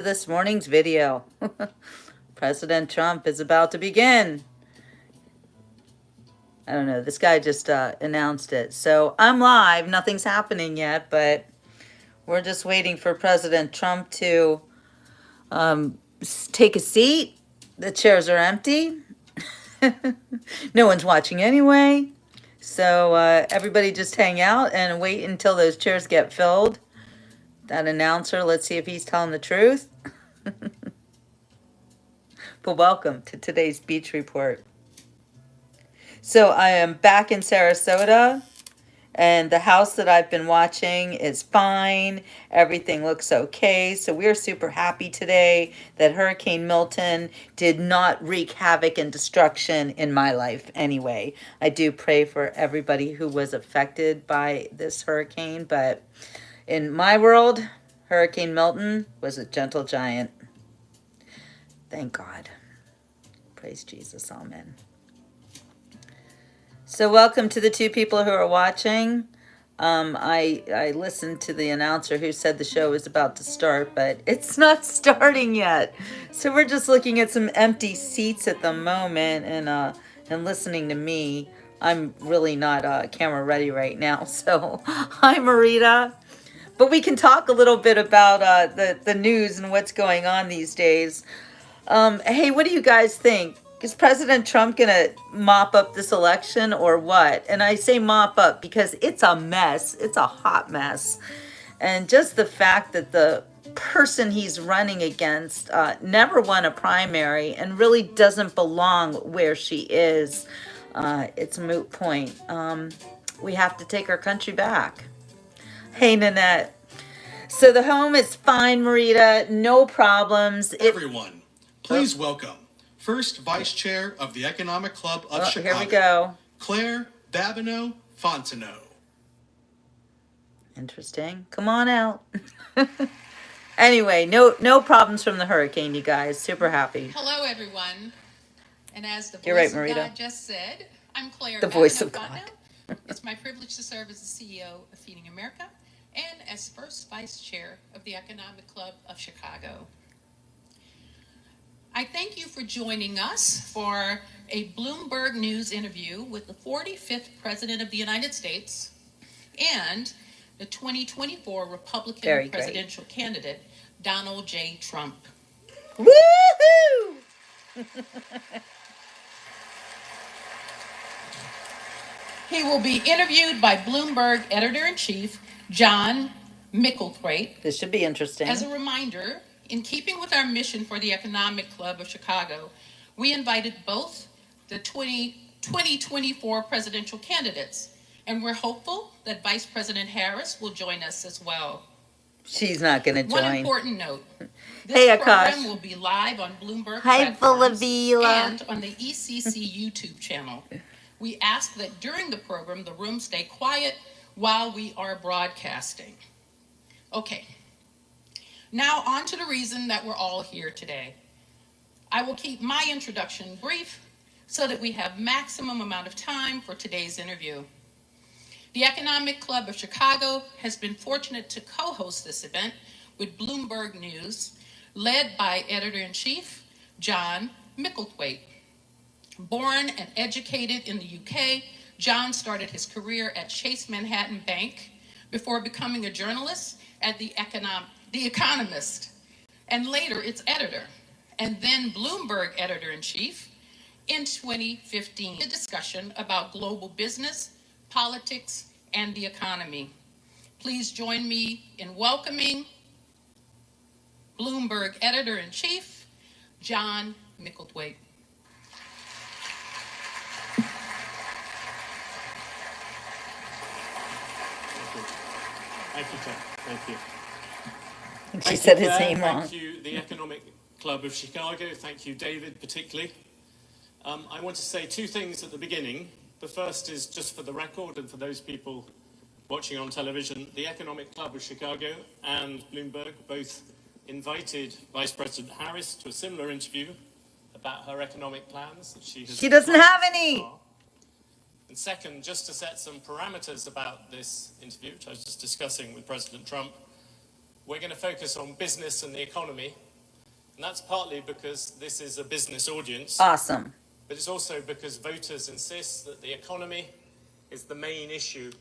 This morning's video. President Trump is about to begin. I don't know, this guy just announced it. So I'm live, nothing's happening yet, but we're just waiting for President Trump to take a seat. The chairs are empty. No one's watching anyway. So everybody just hang out and wait until those chairs get filled. That announcer, let's see if he's telling the truth. But welcome to today's beach report. So I am back in Sarasota, and the house that I've been watching is fine. Everything looks okay. So we're super happy today that Hurricane Milton did not wreak havoc and destruction in my life anyway. I do pray for everybody who was affected by this hurricane, but in my world, Hurricane Milton was a gentle giant. Thank God. Praise Jesus. Amen. So welcome to the two people who are watching. I listened to the announcer who said the show was about to start, but it's not starting yet. So we're just looking at some empty seats at the moment and listening to me. I'm really not camera ready right now. So hi, Marita. But we can talk a little bit about the news and what's going on these days. Hey, what do you guys think? Is President Trump going to mop up this election or what? And I say mop up because it's a mess. It's a hot mess. And just the fact that the person he's running against never won a primary and really doesn't belong where she is, it's a moot point. We have to take our country back. Hey, Nanette. So the home is fine, Marita. No problems. Everyone, please welcome First Vice Chair of the Economic Club of Chicago. Here we go. Claire Babineau Fontenot. Interesting. Come on out. Anyway, no problems from the hurricane, you guys. Super happy. Hello, everyone. And as the You're voice right, of Marita. God just said, I'm Claire The voice of Babineau-Fontenot. God. It's my privilege to serve as the CEO of Feeding America and as first vice chair of the Economic Club of Chicago. I thank you for joining us for a Bloomberg News interview with the 45th President of the United States and the 2024 Republican presidential candidate, Donald J. Trump. Woohoo! He will be interviewed by Bloomberg editor-in-chief John Micklethwaite. This should be interesting. As a reminder, in keeping with our mission for the Economic Club of Chicago, we invited both the 2024 presidential candidates, and we're hopeful that Vice President Harris will join us as well. She's not going to join. One important note. This program will be live on Bloomberg platforms and on the ECC YouTube channel. We ask that during the program, the room stay quiet while we are broadcasting. Okay. Now on to the reason that we're all here today. I will keep my introduction brief so that we have maximum amount of time for today's interview. The Economic Club of Chicago has been fortunate to co-host this event with Bloomberg News, led by editor-in-chief John Micklethwaite. Born and educated in the UK, John started his career at Chase Manhattan Bank before becoming a journalist at The Economist, and later its editor, and then Bloomberg editor-in-chief in 2015. A discussion about global business, politics, and the economy. Please join me in welcoming Bloomberg editor-in-chief, John Micklethwaite. Thank you, Claire. Thank you. She said his name wrong. Thank you, the Economic Club of Chicago. Thank you, David, particularly. I want to say two things at the beginning. The first is just for the record and for those people watching on television, the Economic Club of Chicago and Bloomberg both invited Vice President Harris to a similar interview about her economic plans that she has. She doesn't have any. And second, just to set some parameters about this interview, which I was just discussing with President Trump, we're going to focus on business and the economy And that's partly because this is a business audience, Awesome. but it's also because voters insist that the economy is the main issue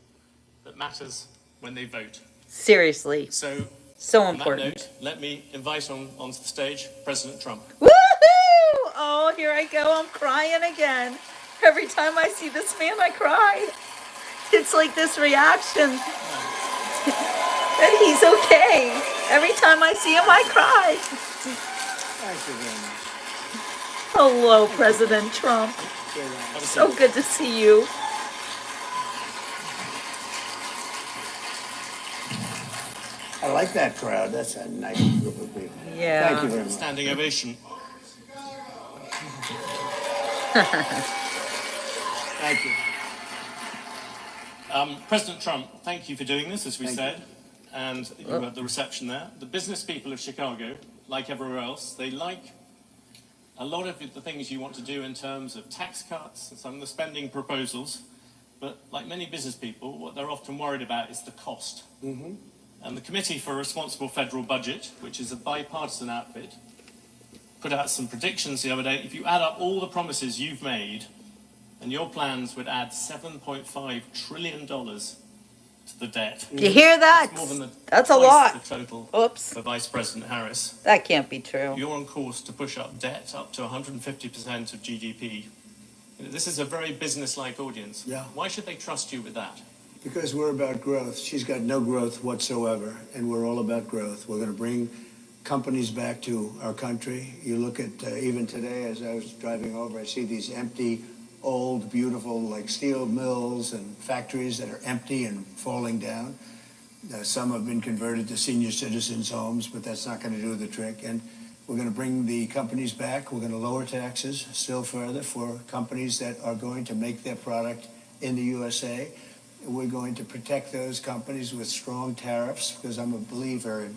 that matters when they vote. Seriously. So, So on that important. note, let me invite onto the stage President Trump. Woohoo! Oh, here I go. I'm crying again. Every time I see this man, I cry. It's like this reaction that he's okay. Every time I see him, I cry. Thank you very much. Hello, President Trump. So good to see you. I like that crowd. That's a nice group of people. Yeah. Thank you very much. Standing ovation. Thank you. President Trump, thank you for doing this, as we Thank said. And you had the reception there. The business people of Chicago, like everywhere else, they like a lot of the things you want to do in terms of tax cuts and some of the spending proposals. But like many business people, what they're often worried about is the cost. Mm-hmm. And the Committee for a Responsible Federal Budget, which is a bipartisan outfit, put out some predictions the other day. If you add up all the promises you've made, and your plans would add $7.5 trillion to the debt. You hear that? That's more than That's a twice lot. the total Oops. for Vice President Harris. That can't be true. You're on course to push up debt up to 150% of GDP. This is a very business-like audience. Yeah. Why should they trust you with that? Because we're about growth. She's got no growth whatsoever, and we're all about growth. We're going to bring companies back to our country. You look at, even today, as I was driving over, I see these empty, old, beautiful, like steel mills and factories that are empty and falling down. Some have been converted to senior citizens' homes, but that's not going to do the trick. And we're going to bring the companies back. We're going to lower taxes still further for companies that are going to make their product in the USA. We're going to protect those companies with strong tariffs, because I'm a believer in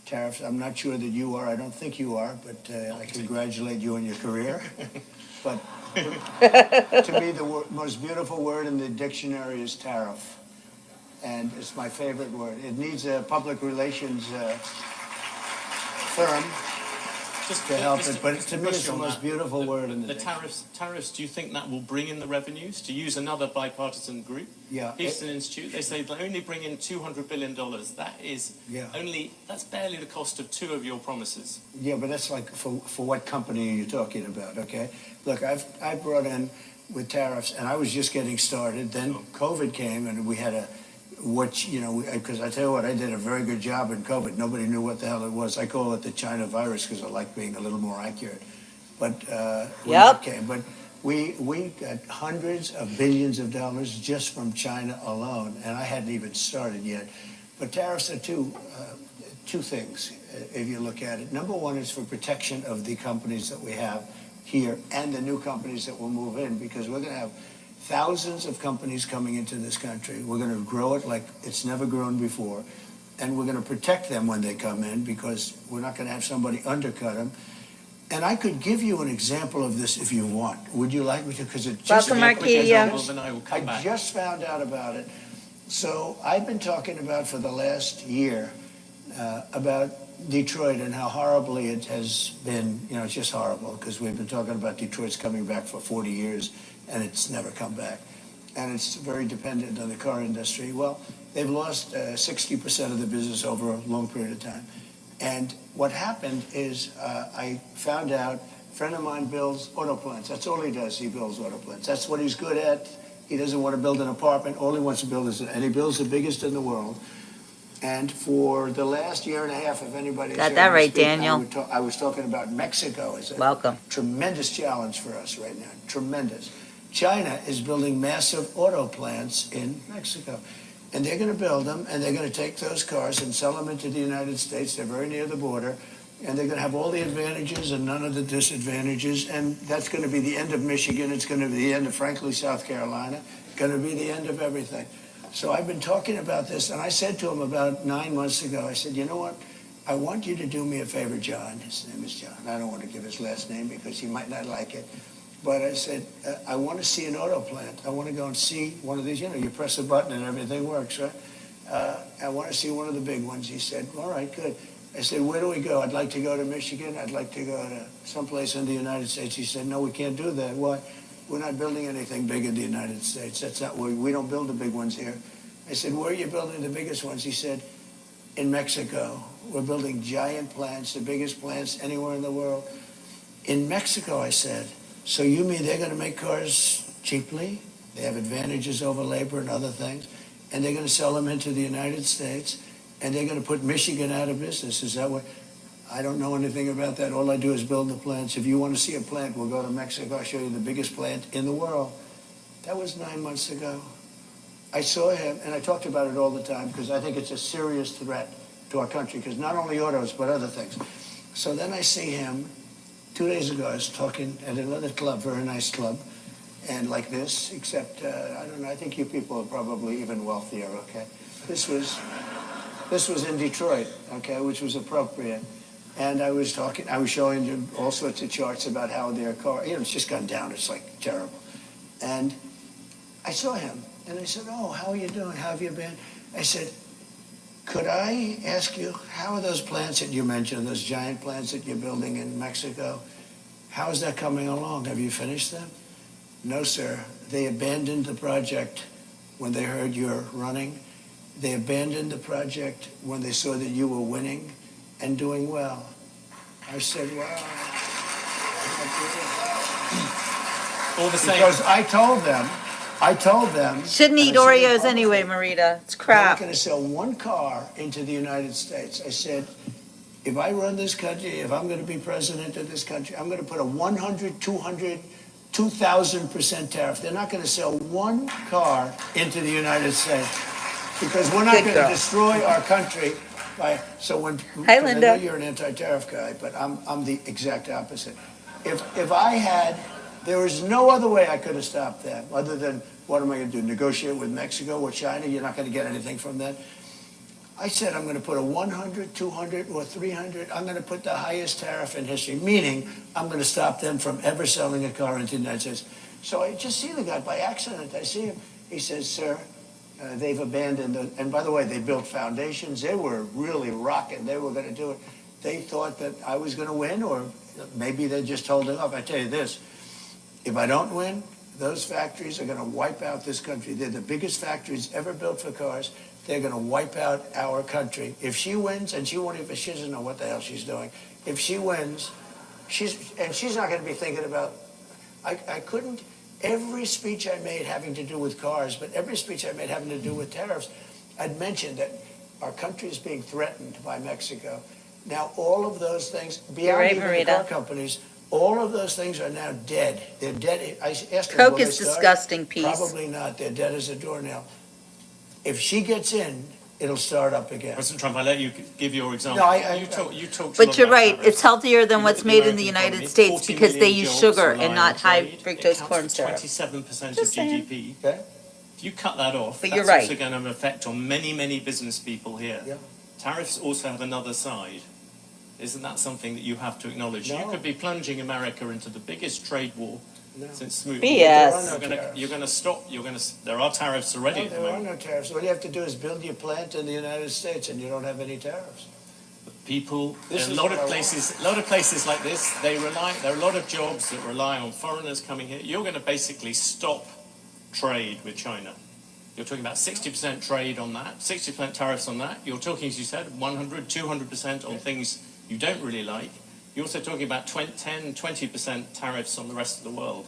tariffs. I'm not sure that you are. I don't think you are, but I congratulate you on your career. But to me, the most beautiful word in the dictionary is tariff. And it's my favorite word. It needs a public relations firm Just to help Mr. it, but Mr. to me, Bush it's the on most that. beautiful word in the The dictionary. tariffs, do you think that will bring in the revenues? To use another bipartisan group, Yeah. Houston Institute, they say they'll only bring in $200 billion. That is that's barely the cost of two of your promises. Yeah, but that's like, for what company are you talking about, okay? Look, I brought in with tariffs, and I was just getting started. Then COVID came, and we had because I tell you what, I did a very good job in COVID. Nobody knew what the hell it was. I call it the China virus because I like being a little more accurate. But when it came, but we got hundreds of billions of dollars just from China alone, and I hadn't even started yet. But tariffs are two things, if you look at it. Number one is for protection of the companies that we have here and the new companies that will move in, because we're going to have thousands of companies coming into this country. We're going to grow it like it's never grown before, and we're going to protect them when they come in, because we're not going to have somebody undercut them. And I could give you an example of this if you want. Would you like me to? Because it just Welcome, Arcadia. I just found out about it. So I've been talking about for the last year about Detroit and how horribly it has been. It's just horrible, because we've been talking about Detroit's coming back for 40 years, and it's never come back. And it's very dependent on the car industry. Well, they've lost 60% of the business over a long period of time. And what happened is I found out a friend of mine builds auto plants. That's all he does. He builds auto plants. That's what he's good at. He doesn't want to build an apartment. All he wants to build is, and he builds the biggest in the world. And for the last year and a half, if anybody's Got that right, Daniel. I was talking about Mexico as a Welcome. tremendous challenge for us right now. Tremendous. China is building massive auto plants in Mexico. And they're going to build them, and they're going to take those cars and sell them into the United States. They're very near the border. And they're going to have all the advantages and none of the disadvantages. And that's going to be the end of Michigan. It's going to be the end of, frankly, South Carolina. It's going to be the end of everything. So I've been talking about this, and I said to him about 9 months ago, I said, you know what? I want you to do me a favor, John. His name is John. I don't want to give his last name because he might not like it. But I said, I want to see an auto plant. I want to go and see one of these. You press a button and everything works, right? I want to see one of the big ones. He said, all right, good. I said, where do we go? I'd like to go to Michigan. I'd like to go to someplace in the United States. He said, no, we can't do that. Why? We're not building anything big in the United States. That's not where we don't build the big ones here. I said, where are you building the biggest ones? He said, in Mexico. We're building giant plants, the biggest plants anywhere in the world. In Mexico, I said, so you mean they're going to make cars cheaply? They have advantages over labor and other things, and they're going to sell them into the United States, and they're going to put Michigan out of business. Is that what? I don't know anything about that. All I do is build the plants. If you want to see a plant, we'll go to Mexico. I'll show you the biggest plant in the world. That was 9 months ago. I saw him, and I talked about it all the time because I think it's a serious threat to our country, because not only autos, but other things. So then I see him. 2 days ago, I was talking at another club, very nice club, and like this, except, I don't know, I think you people are probably even wealthier, okay? This was in Detroit, okay, which was appropriate. And I was showing you all sorts of charts about how their car, it's just gone down. It's like terrible. And I saw him, and I said, oh, how are you doing? How have you been? I said, could I ask you, how are those plants that you mentioned, those giant plants that you're building in Mexico, how is that coming along? Have you finished them? No, sir. They abandoned the project when they heard you're running. They abandoned the project when they saw that you were winning and doing well. I said, wow. All the same. Because I told them. Shouldn't eat Oreos anyway, Marita. It's I'm not crap. going to sell one car into the United States. I said, if I run this country, if I'm going to be president of this country, I'm going to put a 100, 200, 2,000% tariff. They're not going to sell one car into the United States because we're not going to destroy our country. So when Hi, Linda. I know you're an anti-tariff guy, but I'm the exact opposite. If I had, there was no other way I could have stopped them other than, what am I going to do, negotiate with Mexico or China? You're not going to get anything from that. I said I'm going to put a 100, 200, or 300. I'm going to put the highest tariff in history, meaning I'm going to stop them from ever selling a car into the United States. So I just see the guy by accident. I see him. He says, sir, they've abandoned and by the way, they built foundations. They were really rocking. They were going to do it. They thought that I was going to win, or maybe they're just holding up. I tell you this, if I don't win, those factories are going to wipe out this country. They're the biggest factories ever built for cars. They're going to wipe out our country. If she wins, and she doesn't know what the hell she's doing. If she wins, she's not going to be thinking about, I couldn't, every speech I made having to do with cars, but every speech I made having to do with tariffs, I'd mentioned that our country is being threatened by Mexico. Now, all of those things, beyond even the car companies, all of those things are now dead. They're dead. I asked them, Coke is disgusting, Peace. Probably not. They're dead as a doornail. If she gets in, it'll start up again. President Trump, I let you give your example. No, you talked. But you're right. It's healthier than what's made in the United States because they use sugar and not high fructose corn syrup. 27% of Just saying. GDP. Okay. If you cut that off, But that's you're right. also going to have an effect on many, many business people here. Yeah. Tariffs also have another side. Isn't that something that you have to acknowledge? No. You could be plunging America into the biggest trade war since smooth. BS. You're going to stop. There are tariffs already. No, at the there are moment. no tariffs. All you have to do is build your plant in the United States, and you don't have any tariffs. People, This in is a lot what of I places, a lot of places like this, there are a lot of jobs that rely on foreigners coming here. You're going to basically stop trade with China. You're talking about 60% trade on that, 60% tariffs on that. You're talking, as you said, 100, 200% on things you don't really like. You're also talking about 10, 20% tariffs on the rest of the world.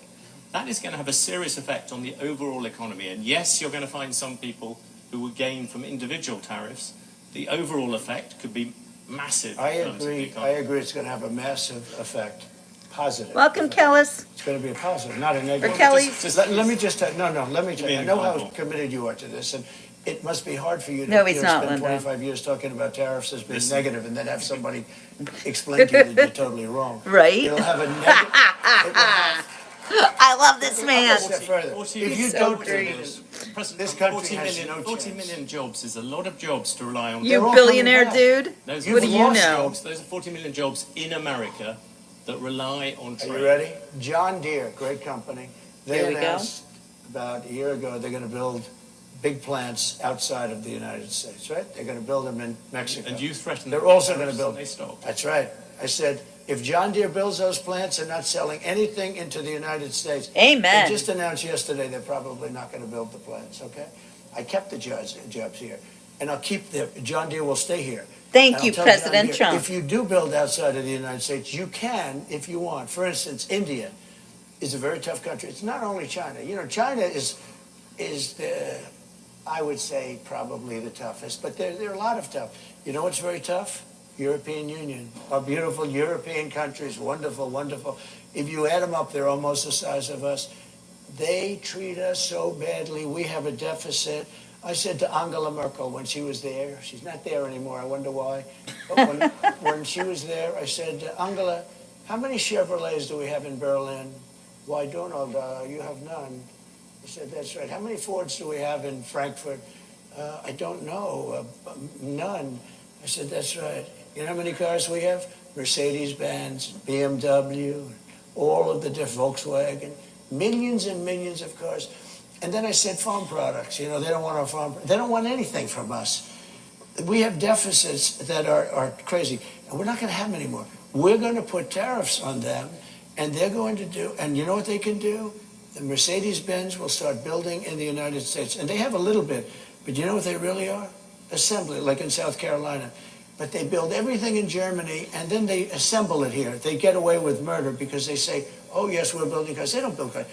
That is going to have a serious effect on the overall economy. And yes, you're going to find some people who will gain from individual tariffs. The overall effect could be massive. I in terms of the agree. economy. I agree. It's going to have a massive effect, positive. Welcome, effect. Kellis. It's going to be a positive, not a negative. Or Kelly's. Let me just tell let me tell you. I know how example. committed you are to this, and it must be hard for you to No, he's not, spend Linda. 25 years talking about tariffs as being Listen. negative, and then have somebody explain to you that you're totally wrong. Right? It'll have a negative. I love this man. Step further. 40 If you so don't do great. this, President This Trump, country 40 has million, no 40 chance. million jobs is a lot of jobs to rely on. You They're all billionaire coming back. dude. Those What do are you lost know? jobs. Those are 40 million jobs in America that rely on Are trade. you ready? John Deere, great company. They Here we go. announced about a year ago they're going to build big plants outside of the United States, right? They're going to build them in Mexico. And you threatened They're also going to build. They stopped. That's right. I said, if John Deere builds those plants, they're not selling anything into the United States. Amen. They just announced yesterday they're probably not going to build the plants, okay? I kept the jobs here, and I'll keep John Deere will stay here. Thank And you, I'll tell President John Deere, Trump. if you do build outside of the United States, you can if you want. For instance, India is a very tough country. It's not only China. You know, China is the, I would say, probably the toughest, but there are a lot of tough. You know what's very tough? European Union. Our beautiful European countries, wonderful, wonderful. If you add them up, they're almost the size of us. They treat us so badly. We have a deficit. I said to Angela Merkel when she was there, she's not there anymore, I wonder why. But when she was there, I said, Angela, how many Chevrolets do we have in Berlin? Why, Donald, you have none. I said, that's right. How many Fords do we have in Frankfurt? I don't know, none. I said, that's right. You know how many cars we have? Mercedes-Benz, BMW, all of the different Volkswagen, millions and millions of cars. And then I said farm products. You know, they don't want our farm. They don't want anything from us. We have deficits that are crazy, and we're not going to have them anymore. We're going to put tariffs on them, and they're going to do. And you know what they can do? The Mercedes-Benz will start building in the United States, and they have a little bit. But you know what they really are? Assembly, like in South Carolina. But they build everything in Germany, and then they assemble it here. They get away with murder because they say, oh, yes, we're building cars. They don't build cars.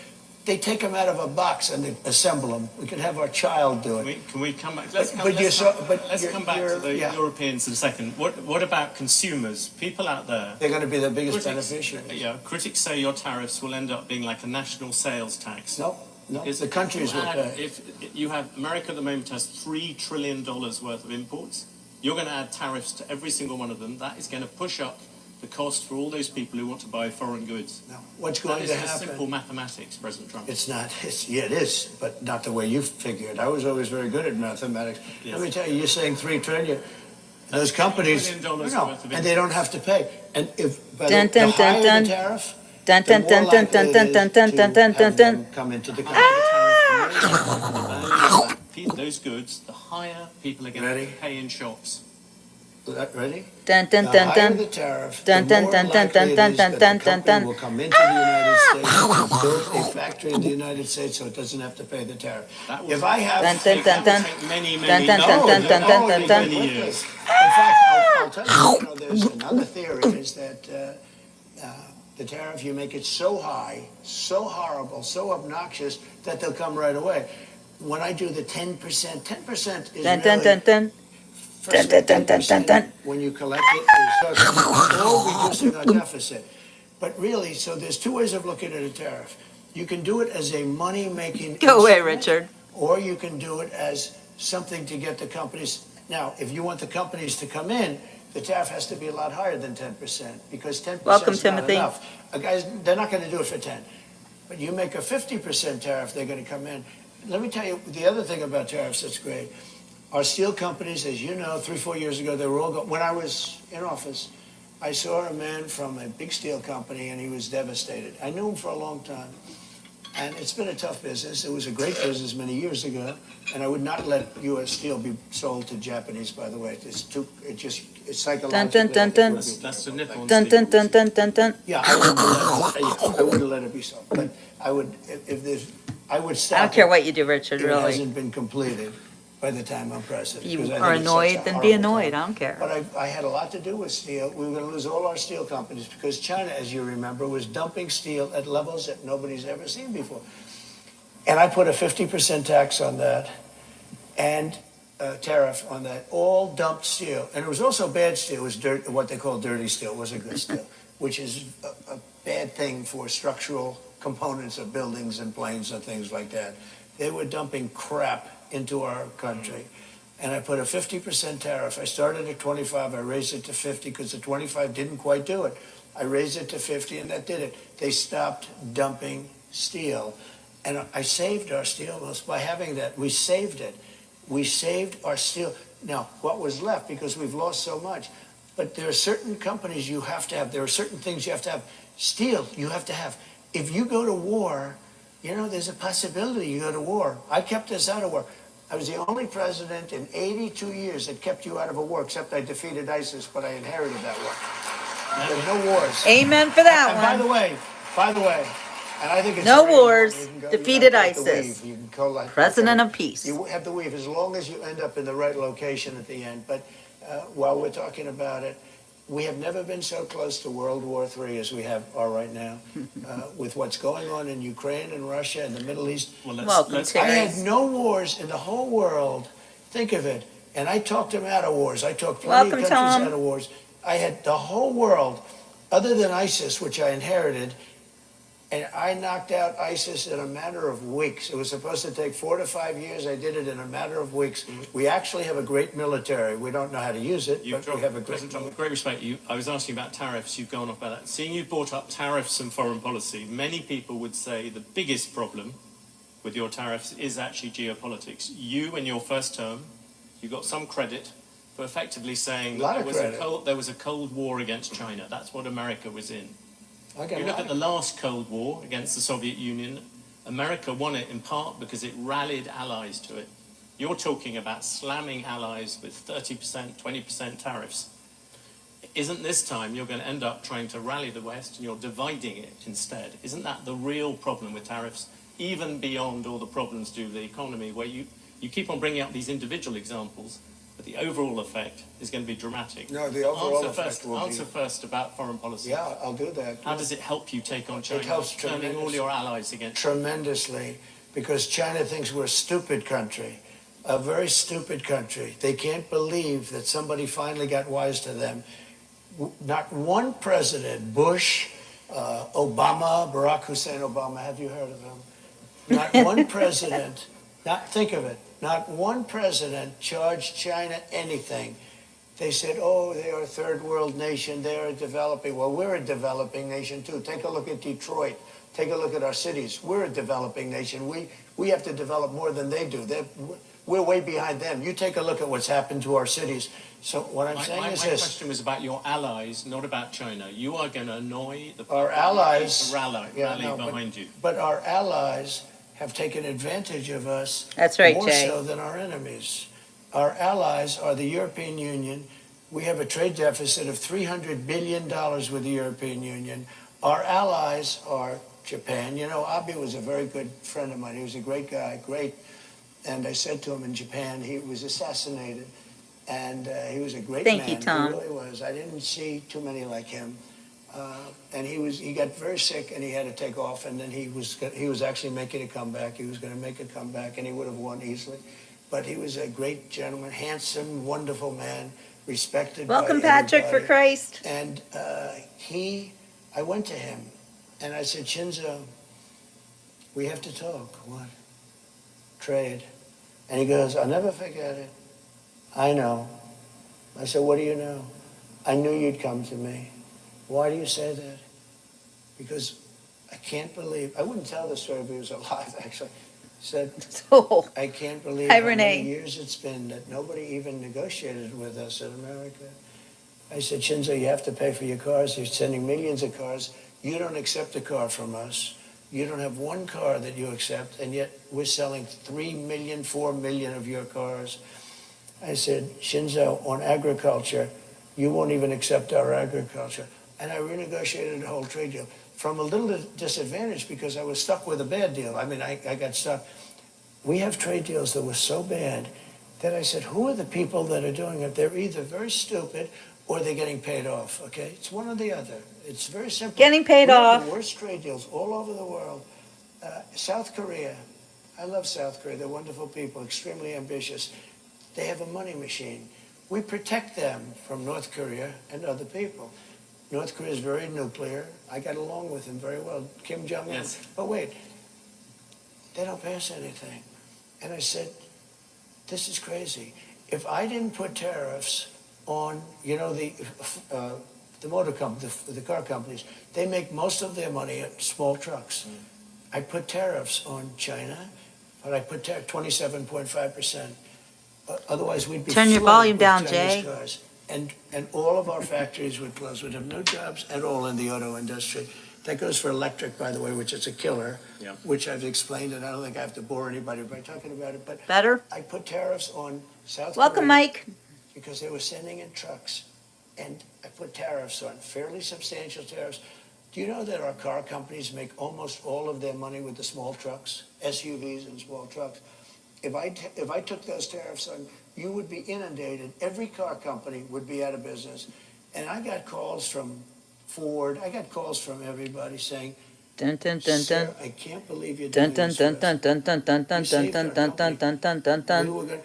They take them out of a box and they assemble them. We can have our child do it. Can we come back? Let's come back to the Europeans in a second. What about consumers? People out there. They're going to be the biggest beneficiaries. Yeah, critics say your tariffs will end up being like a national sales tax. No, the countries will pay. If you have America at the moment has $3 trillion worth of imports, you're going to add tariffs to every single one of them. That is going to push up the cost for all those people who want to buy foreign goods. No. What's going to happen? That is simple mathematics, President Trump. It's not. Yeah, it is, but not the way you figure it. I was always very good at mathematics. Yes. Let me tell you, you're saying $3 trillion. Those companies, and they don't have to pay. And if the higher the tariff, the more likely it is to have them come into the country. Those goods, the higher people are going to pay in shops. Ready? The higher the tariff, the more likely it is that the company will come into the United States, build a factory in the United States so it doesn't have to pay the tariff. If I have... many years. In fact, I'll tell you, there's another theory is that the tariff, you make it so high, so horrible, so obnoxious that they'll come right away. When I do the 10%, 10% is really... When you collect it, it's all reducing our deficit. But really, so there's two ways of looking at a tariff. You can do it as a money-making Go away, Richard. Or you can do it as something to get the companies. Now, if you want the companies to come in, the tariff has to be a lot higher than 10%, because 10% is not enough. Guys, they're not going to do it for 10. But you make a 50% tariff, they're going to come in. Let me tell you the other thing about tariffs that's great. Our steel companies, as you know, 3-4 years ago, they were all when I was in office, I saw a man from a big steel company, and he was devastated. I knew him for a long time, and it's been a tough business. It was a great business many years ago, and I would not let U.S. steel be sold to Japanese, by the way. It's psychologically... That's the nipple. Yeah, I wouldn't let it be sold. But I would, I would stop I don't care what you do, Richard, it really. hasn't been completed by the time I'm president. You are annoyed, then be annoyed. I don't care. But I had a lot to do with steel. We were going to lose all our steel companies because China, as you remember, was dumping steel at levels that nobody's ever seen before. And I put a 50% tax on that and tariff on that, all dumped steel. And it was also bad steel. It was what they call dirty steel. It wasn't good steel, which is a bad thing for structural components of buildings and planes and things like that. They were dumping crap into our country. And I put a 50% tariff. I started at 25, I raised it to 50 because the 25 didn't quite do it. I raised it to 50 and that did it. They stopped dumping steel. And I saved our steel mills by having that. We saved it. We saved our steel. Now, what was left, because we've lost so much, but there are certain companies you have to have. There are certain things you have to have. Steel, you have to have. If you go to war, you know, there's a possibility you go to war. I kept us out of war. I was the only president in 82 years that kept you out of a war, except I defeated ISIS, but I inherited that war. There were no wars. Amen for that And one. by the way, and I think it's No very wars, important. You can defeated you don't have to ISIS. weave. You can go like President of peace. You have to weave as long as you end up in the right location at the end. But while we're talking about it, we have never been so close to World War III as we are right now, with what's going on in Ukraine and Russia and the Middle East. Welcome, I Terry. had no wars in the whole world. Think of it. And I talked them out of wars. I talked plenty Welcome, of countries Tom. out of wars. I had the whole world, other than ISIS, which I inherited, and I knocked out ISIS in a matter of weeks. It was supposed to take 4 to 5 years. I did it in a matter of weeks. We actually have a great military. We don't know how to use it, but we have a great President Trump, military. with great respect, I was asking about tariffs. You've gone off about that. Seeing you brought up tariffs and foreign policy, many people would say the biggest problem with your tariffs is actually geopolitics. You, in your first term, you got some credit for effectively saying that there was a Cold War against China. That's what America was in. You look at the last Cold War against the Soviet Union, America won it in part because it rallied allies to it. You're talking about slamming allies with 30%, 20% tariffs. Isn't this time you're going to end up trying to rally the West and you're dividing it instead? Isn't that the real problem with tariffs, even beyond all the problems to the economy, where you keep on bringing up these individual examples, but the overall effect is going to be dramatic? No, the overall effect will be... Answer first about foreign policy. Yeah, I'll do that. How does it help you take on China? It helps turning all your allies against tremendously, because China thinks we're a stupid country, a very stupid country. They can't believe that somebody finally got wise to them. Not one president, Bush, Obama, Barack Hussein Obama, have you heard of him? Not one president, think of it, not one president charged China anything. They said, oh, they are a third world nation, they are developing. Well, we're a developing nation too. Take a look at Detroit. Take a look at our cities. We're a developing nation. We have to develop more than they do. We're way behind them. You take a look at what's happened to our cities. So what I'm saying is my this. question was about your allies, not about China. You are going to annoy the Our allies, to rally behind you. But our allies have taken advantage of us. That's right, more Jay. so than our enemies. Our allies are the European Union. We have a trade deficit of $300 billion with the European Union. Our allies are Japan. You know, Abe was a very good friend of mine. He was a great guy, great. And I said to him in Japan, he was assassinated. And he was a great man. Thank you, Tom. He really was. I didn't see too many like him. And he got very sick and he had to take off. And then he was actually making a comeback. He was going to make a comeback and he would have won easily. But he was a great gentleman, handsome, wonderful man, respected. Welcome, by Patrick, everybody. for Christ. And I went to him and I said, Shinzo, we have to talk. What? Trade. And he goes, I'll never forget it. I know. I said, what do you know? I knew you'd come to me. Why do you say that? Because I can't believe, I wouldn't tell the story if he was alive, actually. He said, Oh, I can't believe Hi, how Renee. many years it's been that nobody even negotiated with us in America. I said, Shinzo, you have to pay for your cars. You're sending millions of cars. You don't accept a car from us. You don't have one car that you accept, and yet we're selling 3 million, 4 million of your cars. I said, Shinzo, on agriculture, you won't even accept our agriculture. And I renegotiated the whole trade deal from a little disadvantage because I was stuck with a bad deal. I mean, I got stuck. We have trade deals that were so bad that I said, who are the people that are doing it? They're either very stupid or they're getting paid off, okay? It's one or the other. It's very simple. Getting paid we have off. the worst trade deals all over the world. South Korea, I love South Korea. They're wonderful people, extremely ambitious. They have a money machine. We protect them from North Korea and other people. North Korea is very nuclear. I got along with him very well, Kim Jong-un. Yes. But wait, they don't pay us anything. And I said, this is crazy. If I didn't put tariffs on, you know, the motor company, the car companies, they make most of their money at small trucks. I put tariffs on China, but I put 27.5%. Otherwise, we'd be Turn your flooded volume with down, Chinese Jay. Cars. And all of our factories would close. We'd have no jobs at all in the auto industry. That goes for electric, by the way, which is a killer, Yeah. which I've explained, and I don't think I have to bore anybody by talking about it, but Better? I put tariffs on South Welcome, Korea Mike. because they were sending in trucks, and I put tariffs on, fairly substantial tariffs. Do you know that our car companies make almost all of their money with the small trucks, SUVs and small trucks? If I took those tariffs on, you would be inundated. Every car company would be out of business. And I got calls from Ford. I got calls from everybody saying, Dun dun dun "Sir, dun. I can't believe you're Dun doing dun this for dun us. dun dun dun dun dun You saved dun our dun dun company. dun dun dun We dun. were gonna."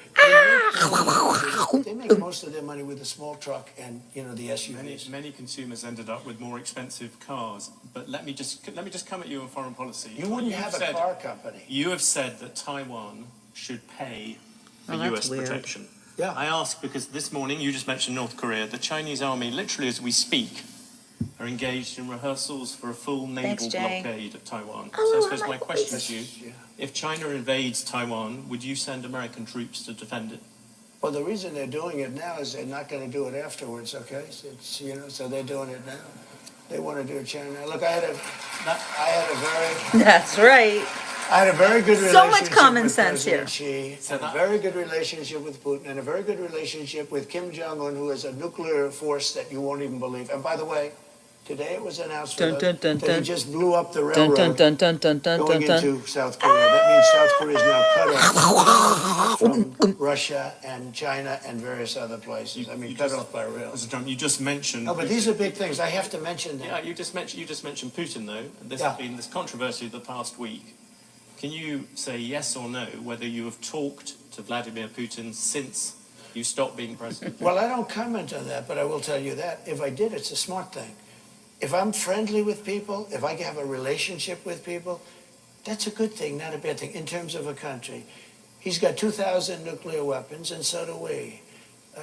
They make most of their money with the small truck and, the SUVs. Many consumers ended up with more expensive cars. But let me just come at you on foreign policy. You wouldn't You've have a said- car company. You have said that Taiwan should pay for Oh, that's US weird. protection. Yeah. I ask because this morning you just mentioned North Korea. The Chinese army, literally as we speak, are engaged in rehearsals for a full naval Jay. blockade of Taiwan. Oh, So I I suppose like my what question you to you, Yeah. if China invades Taiwan, would you send American troops to defend it? Well, the reason they're doing it now is they're not going to do it afterwards, okay? So they're doing it now. They want to do it China. Look, I had That's right. a very good So relationship much common with sense President here. Xi, and a very good relationship with Putin, and a very good relationship with Kim Jong-un, who has a nuclear force that you won't even believe. And by the way, today it was announced Dun, dun, dun, that he dun. just blew up the Dun dun railroad dun dun dun dun going dun dun. into South Korea. That means South Korea is now cut off from Russia and China and various other places. I mean, You cut just- off by rail. Mr. Trump, you just mentioned. No, but these are big things. I have to mention them. Yeah, you just mentioned Putin though, and this Yeah. has been this controversy of the past week. Can you say yes or no whether you have talked to Vladimir Putin since you stopped being president? Well, I don't comment on that, but I will tell you that if I did, it's a smart thing. If I'm friendly with people, if I have a relationship with people, that's a good thing, not a bad thing, in terms of a country. He's got 2,000 nuclear weapons, and so do we.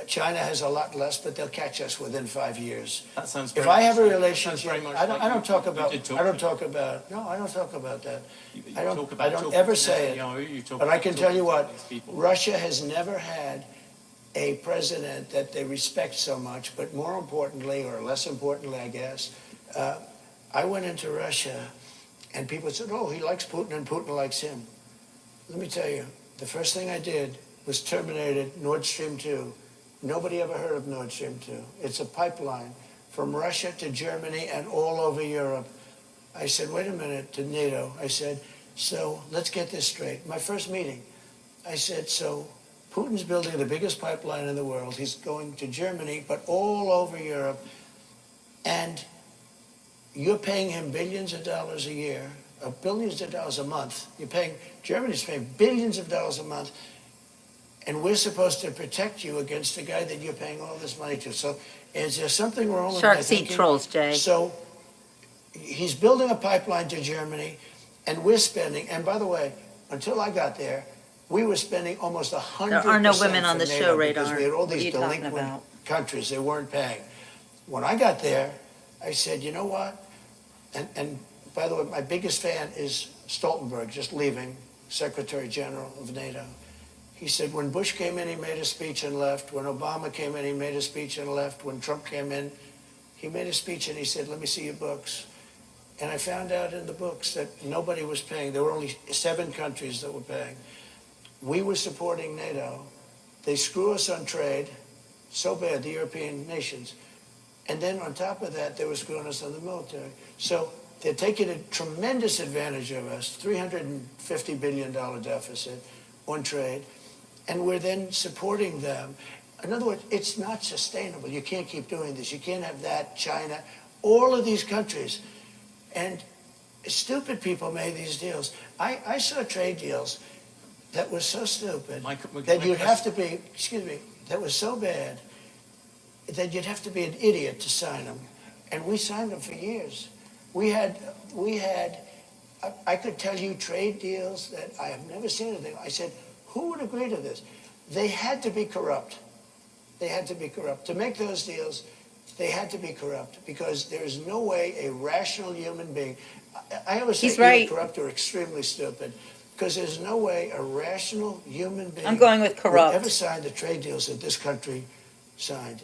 China has a lot less, but they'll catch us within 5 years. That sounds. If very I have a much- relationship, sounds very much I don't like talk you about, did I don't to- talk about, no, I don't talk about that. you I don't- talk I don't talking ever to say it. Netanyahu, you talk But I can tell you what, to these people. Russia has never had a president that they respect so much, but more importantly, or less importantly, I guess, I went into Russia and people said, oh, he likes Putin and Putin likes him. Let me tell you, the first thing I did was terminated Nord Stream 2. Nobody ever heard of Nord Stream 2. It's a pipeline from Russia to Germany and all over Europe. I said, wait a minute, to NATO. I said, so let's get this straight. My first meeting, I said, so Putin's building the biggest pipeline in the world. He's going to Germany, but all over Europe. And you're paying him billions of dollars a year, or billions of dollars a month. Germany's paying billions of dollars a month. And we're supposed to protect you against the guy that you're paying all this money to. So is there something wrong with my Sharks eat thinking? trolls, Jay. So he's building a pipeline to Germany, and we're spending, and by the way, until I got there, we were spending almost 100%. There are no women on the for show NATO because radar. we had all What are these you talking delinquent about? countries they weren't paying. When I got there, I said, you know what? And by the way, my biggest fan is Stoltenberg, just leaving, Secretary General of NATO. He said when Bush came in, he made a speech and left. When Obama came in, he made a speech and left. When Trump came in, he made a speech and he said, let me see your books. And I found out in the books that nobody was paying. There were only 7 countries that were paying. We were supporting NATO. They screw us on trade so bad, the European nations. And then on top of that, they were screwing us on the military. So they're taking a tremendous advantage of us, $350 billion deficit on trade. And we're then supporting them. In other words, it's not sustainable. You can't keep doing this. You can't have that, China, all of these countries. And stupid people made these deals. I saw trade deals that were so stupid that you'd have to be, that was so bad that you'd have to be an idiot to sign them. And we signed them for years. We had, I could tell you trade deals that I have never seen anything. I said, who would agree to this? They had to be corrupt. They had to be corrupt. To make those deals, they had to be corrupt because there is no way a rational human being, I always say He's right. either corrupt or extremely stupid, because there's no way a rational human being I'm going with corrupt. would ever sign the trade deals that this country signed.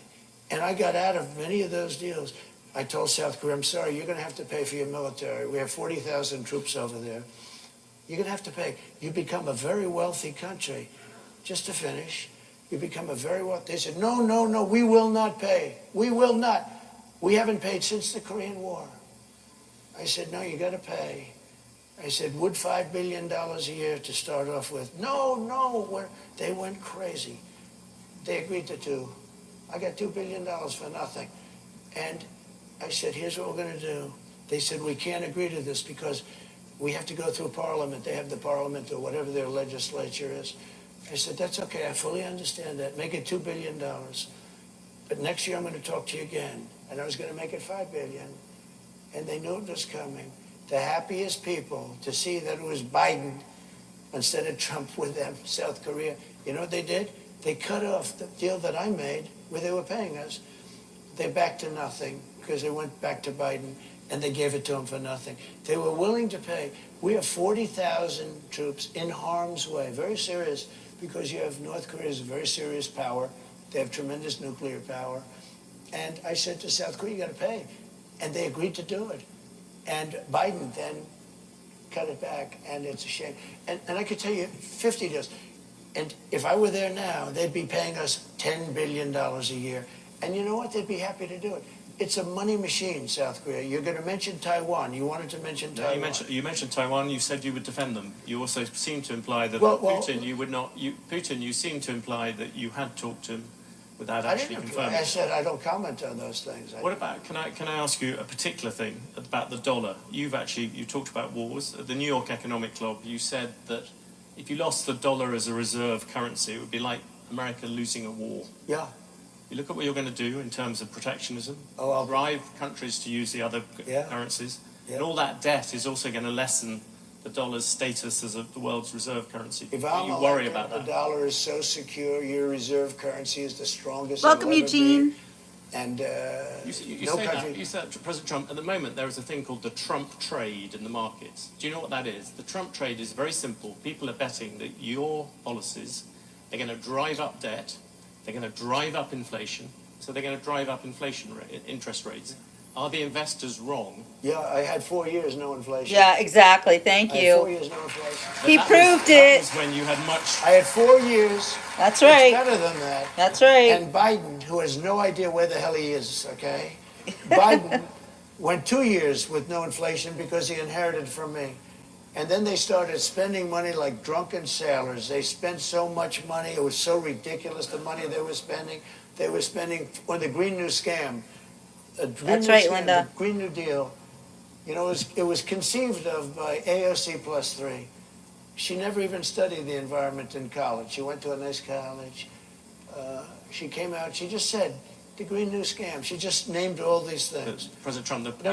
And I got out of many of those deals. I told South Korea, I'm sorry, you're going to have to pay for your military. We have 40,000 troops over there. You're going to have to pay. You become a very wealthy country. Just to finish, you become a very wealthy. They said, no, no, no, we will not pay. We will not. We haven't paid since the Korean War. I said, no, you got to pay. I said, would $5 billion a year to start off with? No, no. They went crazy. They agreed to $2. I got $2 billion for nothing. And I said, here's what we're going to do. They said, we can't agree to this because we have to go through Parliament. They have the Parliament or whatever their legislature is. I said, that's okay. I fully understand that. Make it $2 billion. But next year I'm going to talk to you again. And I was going to make it $5 billion. And they knew it was coming. The happiest people to see that it was Biden instead of Trump with them, South Korea. You know what they did? They cut off the deal that I made where they were paying us. They backed to nothing because they went back to Biden and they gave it to him for nothing. They were willing to pay. We have 40,000 troops in harm's way. Very serious because you have North Korea is a very serious power. They have tremendous nuclear power. And I said to South Korea, you got to pay. And they agreed to do it. And Biden then cut it back, and it's a shame. And I could tell you 50 deals. And if I were there now, they'd be paying us $10 billion a year. And you know what? They'd be happy to do it. It's a money machine, South Korea. You're going to mention Taiwan. You wanted to mention Taiwan. You mentioned Taiwan. You said you would defend them. You also seem to imply that Putin, you would not. Putin, you seem to imply that you had talked to him without actually confirming. I said I don't comment on those things. What about? Can I ask you a particular thing about the dollar? You talked about wars. At the New York Economic Club, you said that if you lost the dollar as a reserve currency, it would be like America losing a war. Yeah. You look at what you're going to do in terms of protectionism, I'll drive countries to use the other currencies, and all that debt is also going to lessen the dollar's status as the world's reserve currency. If you worry about the that. dollar is so secure, your reserve currency is the strongest. Welcome, Eugene. And you said to President Trump, at the moment there is a thing called the Trump trade in the markets. Do you know what that is? The Trump trade is very simple. People are betting that your policies are going to drive up debt, they're going to drive up inflation, so they're going to drive up interest rates. Are the investors wrong? Yeah, I had 4 years no inflation. Yeah, exactly. Thank I had you. 4 years no inflation. He proved it. That was when you had much. I had 4 years. That's right. It's better than that. That's right. And Biden, who has no idea where the hell he is, okay? Biden went 2 years with no inflation because he inherited from me. And then they started spending money like drunken sailors. They spent so much money. It was so ridiculous, the money they were spending. They were spending on the Green New Scam. That's right, Linda. The Green New Deal. You know, it was conceived of by AOC +3. She never even studied the environment in college. She went to a nice college. She came out, she just said, the Green New Scam. She just named all these things. President Trump, the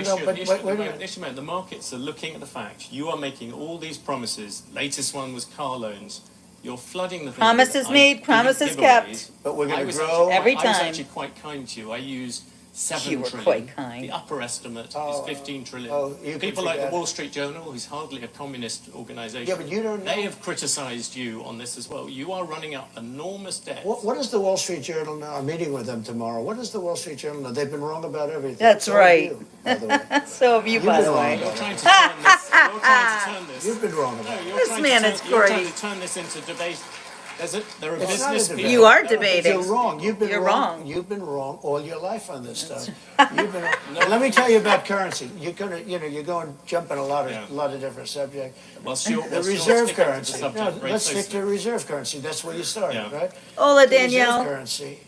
issue, the markets are looking at the fact you are making all these promises. Latest one was car loans. You're flooding the thing. Promises made, promises kept. But we're going to grow. Every time. I was actually quite kind to you. I used 7 You were trillion. quite kind. The upper estimate is 15 trillion. You People like the Wall Street Journal, who's hardly a communist organization, yeah, but you don't know. They have criticized you on this as well. You are running up enormous debt. What does the Wall Street Journal know? I'm meeting with them tomorrow. What does the Wall Street Journal know? They've been wrong about everything. That's So right. have you, by the way. So have you, You've by been the wrong way. about You're trying to turn this. You're trying to turn this. You've been wrong about it. You're This trying man to is turn, you're trying great. to turn this into debate. There are It's not a business debate. people. You are there debating. You're wrong. You've been You're wrong. wrong. You've been wrong all your life on this stuff. You've been. And let me tell you about currency. You're going jump in a lot of different subjects. The reserve currency. No, let's stick to reserve currency. That's where you started, right? Hola, The reserve Danielle. currency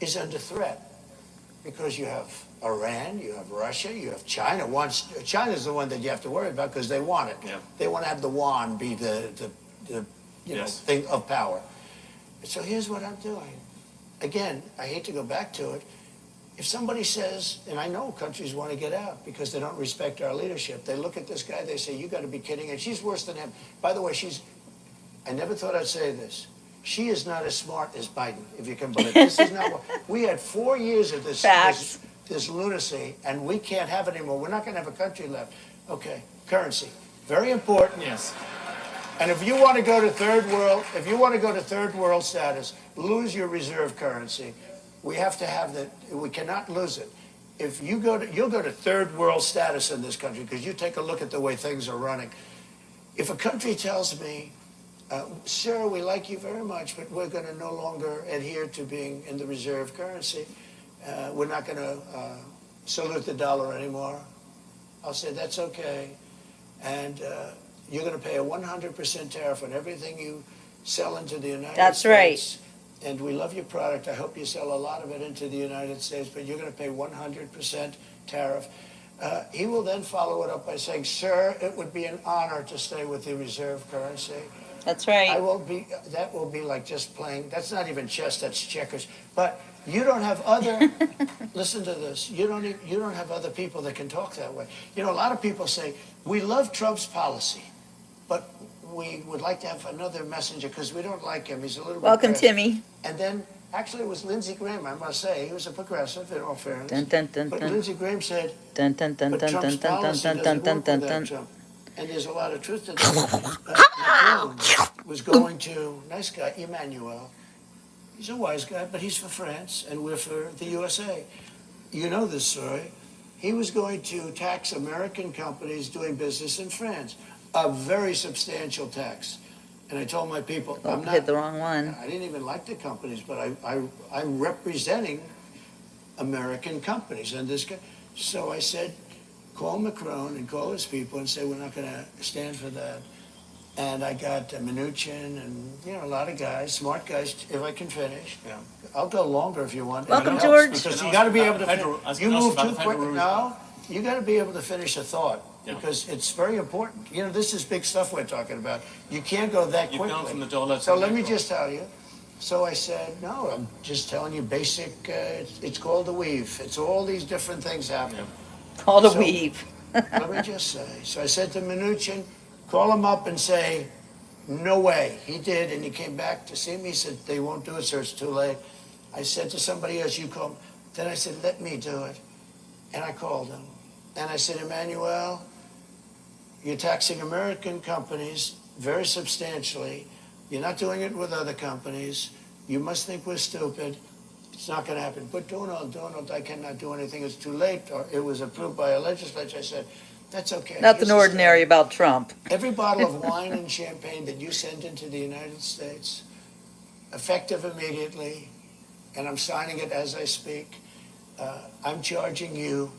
is under threat because you have Iran, you have Russia, you have China. China's the one that you have to worry about because they want it. Yeah. They want to have the yuan be the thing of power. So here's what I'm doing. Again, I hate to go back to it. If somebody says, and I know countries want to get out because they don't respect our leadership, they look at this guy, they say, you got to be kidding. And she's worse than him. By the way, I never thought I'd say this. She is not as smart as Biden, if you can believe it. This is not what, we had 4 years of this lunacy, and we can't have it anymore. We're not going to have a country left. Okay, currency. Very important. Yes. And if you want to go to third world status, lose your reserve currency. We have to have that. We cannot lose it. if you go to, you'll go to third world status in this country because you take a look at the way things are running. If a country tells me, sir, we like you very much, but we're going to no longer adhere to being in the reserve currency. We're not going to salute the dollar anymore. I'll say, that's okay. And you're going to pay a 100% tariff on everything you sell into the United States. That's right. And we love your product. I hope you sell a lot of it into the United States, but you're going to pay 100% tariff. He will then follow it up by saying, sir, it would be an honor to stay with the reserve currency. That's right. That will be like just playing, that's not even chess, that's checkers. But you don't have other, listen to this, you don't have other people that can talk that way. You know, a lot of people say, we love Trump's policy, but we would like to have another messenger because we don't like him. He's a little Welcome, bit Timmy. And then, actually, it was Lindsey Graham, I must say. He was a progressive, in all fairness. Dun, dun, dun, But dun. Lindsey Graham said, Dun, dun, dun, but dun, Trump's dun, dun, policy dun, doesn't dun, work dun, without dun. Trump. And there's a lot of truth to that. Macron was going to, nice guy, Emmanuel. He's a wise guy, but he's for France, and we're for the USA. You know this story. He was going to tax American companies doing business in France, a very substantial tax. And I told my people, Oh, I'm not. hit the wrong one. I didn't even like the companies, but I'm representing American companies. And this guy, so I said, call Macron and call his people and say, we're not going to stand for that. And I got Mnuchin and, you know, a lot of guys, smart guys, if I can finish. Yeah. I'll go longer if you want. Welcome, It helps, George. Because you got to be able to, you move too quick. No, No, you got to be able to finish a thought. Yeah. Because it's very important. You know, this is big stuff we're talking about. You can't go that You've quickly. gone from the dollar to So the let me nickel. just tell you. So I said, no, I'm just telling you basic, it's called the weave. It's all these different things happening. Call to So- weave. Let me just say. So I said to Mnuchin, call him up and say, no way. He did, and he came back to see me. He said, they won't do it, sir, it's too late. I said to somebody else, you call him. Then I said, let me do it. And I called him. And I said, Emmanuel, you're taxing American companies very substantially. You're not doing it with other companies. You must think we're stupid. It's not going to happen. But Donald, I cannot do anything. It's too late. Or it was approved by a legislature. I said, that's okay. Nothing Here's the ordinary story. about Trump. Every bottle of wine and champagne that you send into the United States, effective immediately, and I'm signing it as I speak, I'm charging you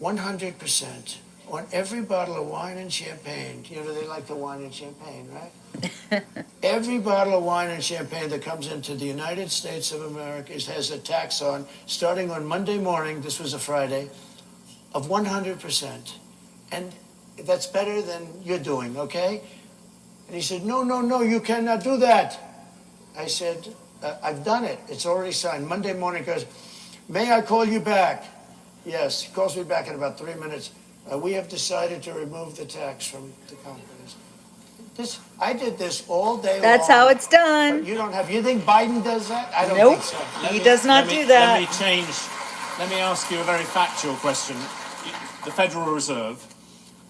100% on every bottle of wine and champagne. You know, they like the wine and champagne, right? Every bottle of wine and champagne that comes into the United States of America has a tax on, starting on Monday morning, this was a Friday, of 100%. And that's better than you're doing, okay? And he said, no, you cannot do that. I said, I've done it. It's already signed. Monday morning, he goes, may I call you back? Yes, he calls me back in about 3 minutes. We have decided to remove the tax from the companies. I did this all day long. That's how it's But done. you think Biden does that? I don't Nope. think so. He does not do that. Let me ask you a very factual question. The Federal Reserve,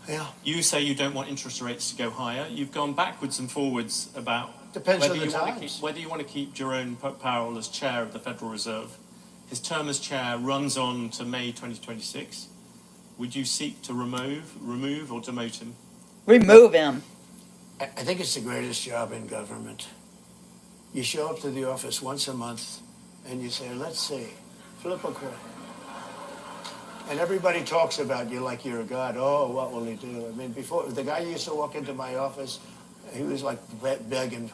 Yeah, you say you don't want interest rates to go higher. You've gone backwards and forwards about depends whether on the you want to times. keep, whether you want to keep Jerome Powell as chair of the Federal Reserve. His term as chair runs on to May 2026. Would you seek to remove or demote him? Remove him. I think it's the greatest job in government. You show up to the office once a month and you say, let's see, flip a coin. And everybody talks about you like you're a god. Oh, what will he do? I mean, before, the guy used to walk into my office, he was like begging,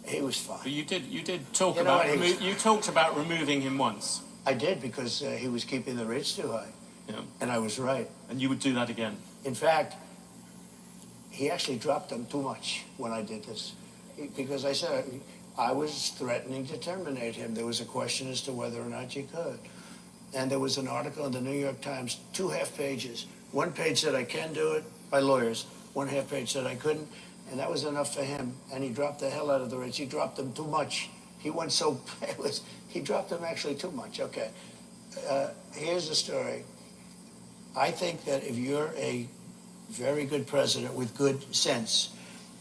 he was fine. But you did talk You know about what, you talked about removing him once. I did because he was keeping the rates too high. Yeah. And I was right. And you would do that again. In fact, he actually dropped them too much when I did this. Because I said I was threatening to terminate him. There was a question as to whether or not you could. And there was an article in the New York Times, 2 half pages. 1 page said I can do it by lawyers. 1 half page said I couldn't. And that was enough for him. And he dropped the hell out of the rates. He dropped them too much. He went so, he dropped them actually too much. Okay. Here's the story. I think that if you're a very good president with good sense,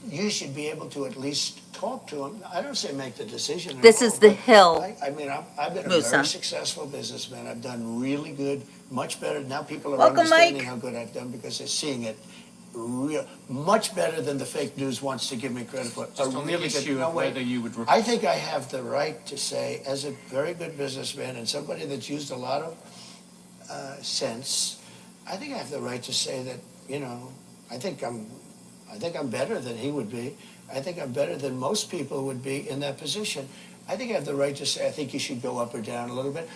you should be able to at least talk to them. I don't say make the decision at This all, is the but Hill, I mean, I've been a Musa. very successful businessman. I've done really good, much better. Now people are Welcome, understanding Mike. how good I've done because they're seeing it much better than the fake news wants to give me credit for. Just on the issue of whether you would... I think I have the right to say, as a very good businessman and somebody that's used a lot of sense, I think I have the right to say that, you know, I think I'm better than he would be. I think I'm better than most people would be in that position. I think I have the right to say I think you should go up or down a little bit.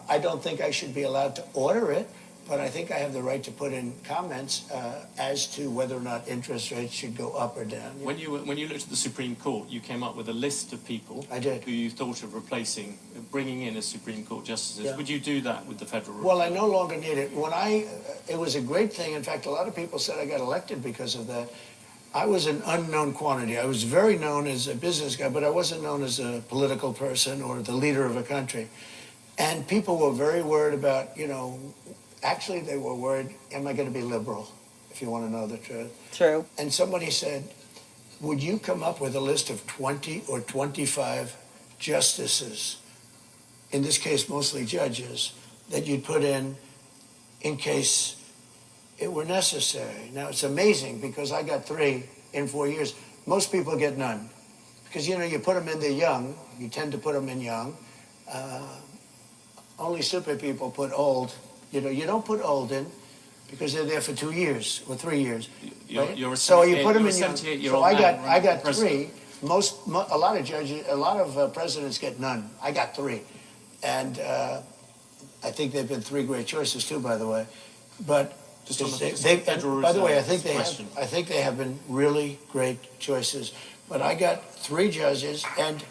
I don't think I should be allowed to order it, but I think I have the right to put in comments as to whether or not interest rates should go up or down. When you looked at the Supreme Court, you came up with a list of people I did. who you thought of replacing, bringing in as Supreme Court justices. Yeah. Would you do that with the federal? Well, I no longer need it. It was a great thing. In fact, a lot of people said I got elected because of that. I was an unknown quantity. I was very known as a business guy, but I wasn't known as a political person or the leader of a country. And people were very worried about, you know, actually they were worried, am I going to be liberal, if you want to know the truth? True. And somebody said, would you come up with a list of 20 or 25 justices, in this case mostly judges, that you'd put in case it were necessary? Now, it's amazing because I got 3 in 4 years. Most people get none. Because, you know, you put them in, they're young. You tend to put them in young. Only stupid people put old. You know, you don't put old in because they're there for 2 years or 3 years. Right? So you put them in young. So I got 3. A lot of judges, a lot of presidents get none. I got 3. And I think they've been 3 great choices too, by the way. But just on by the way, I think they have been really great choices. But I got 3 judges, and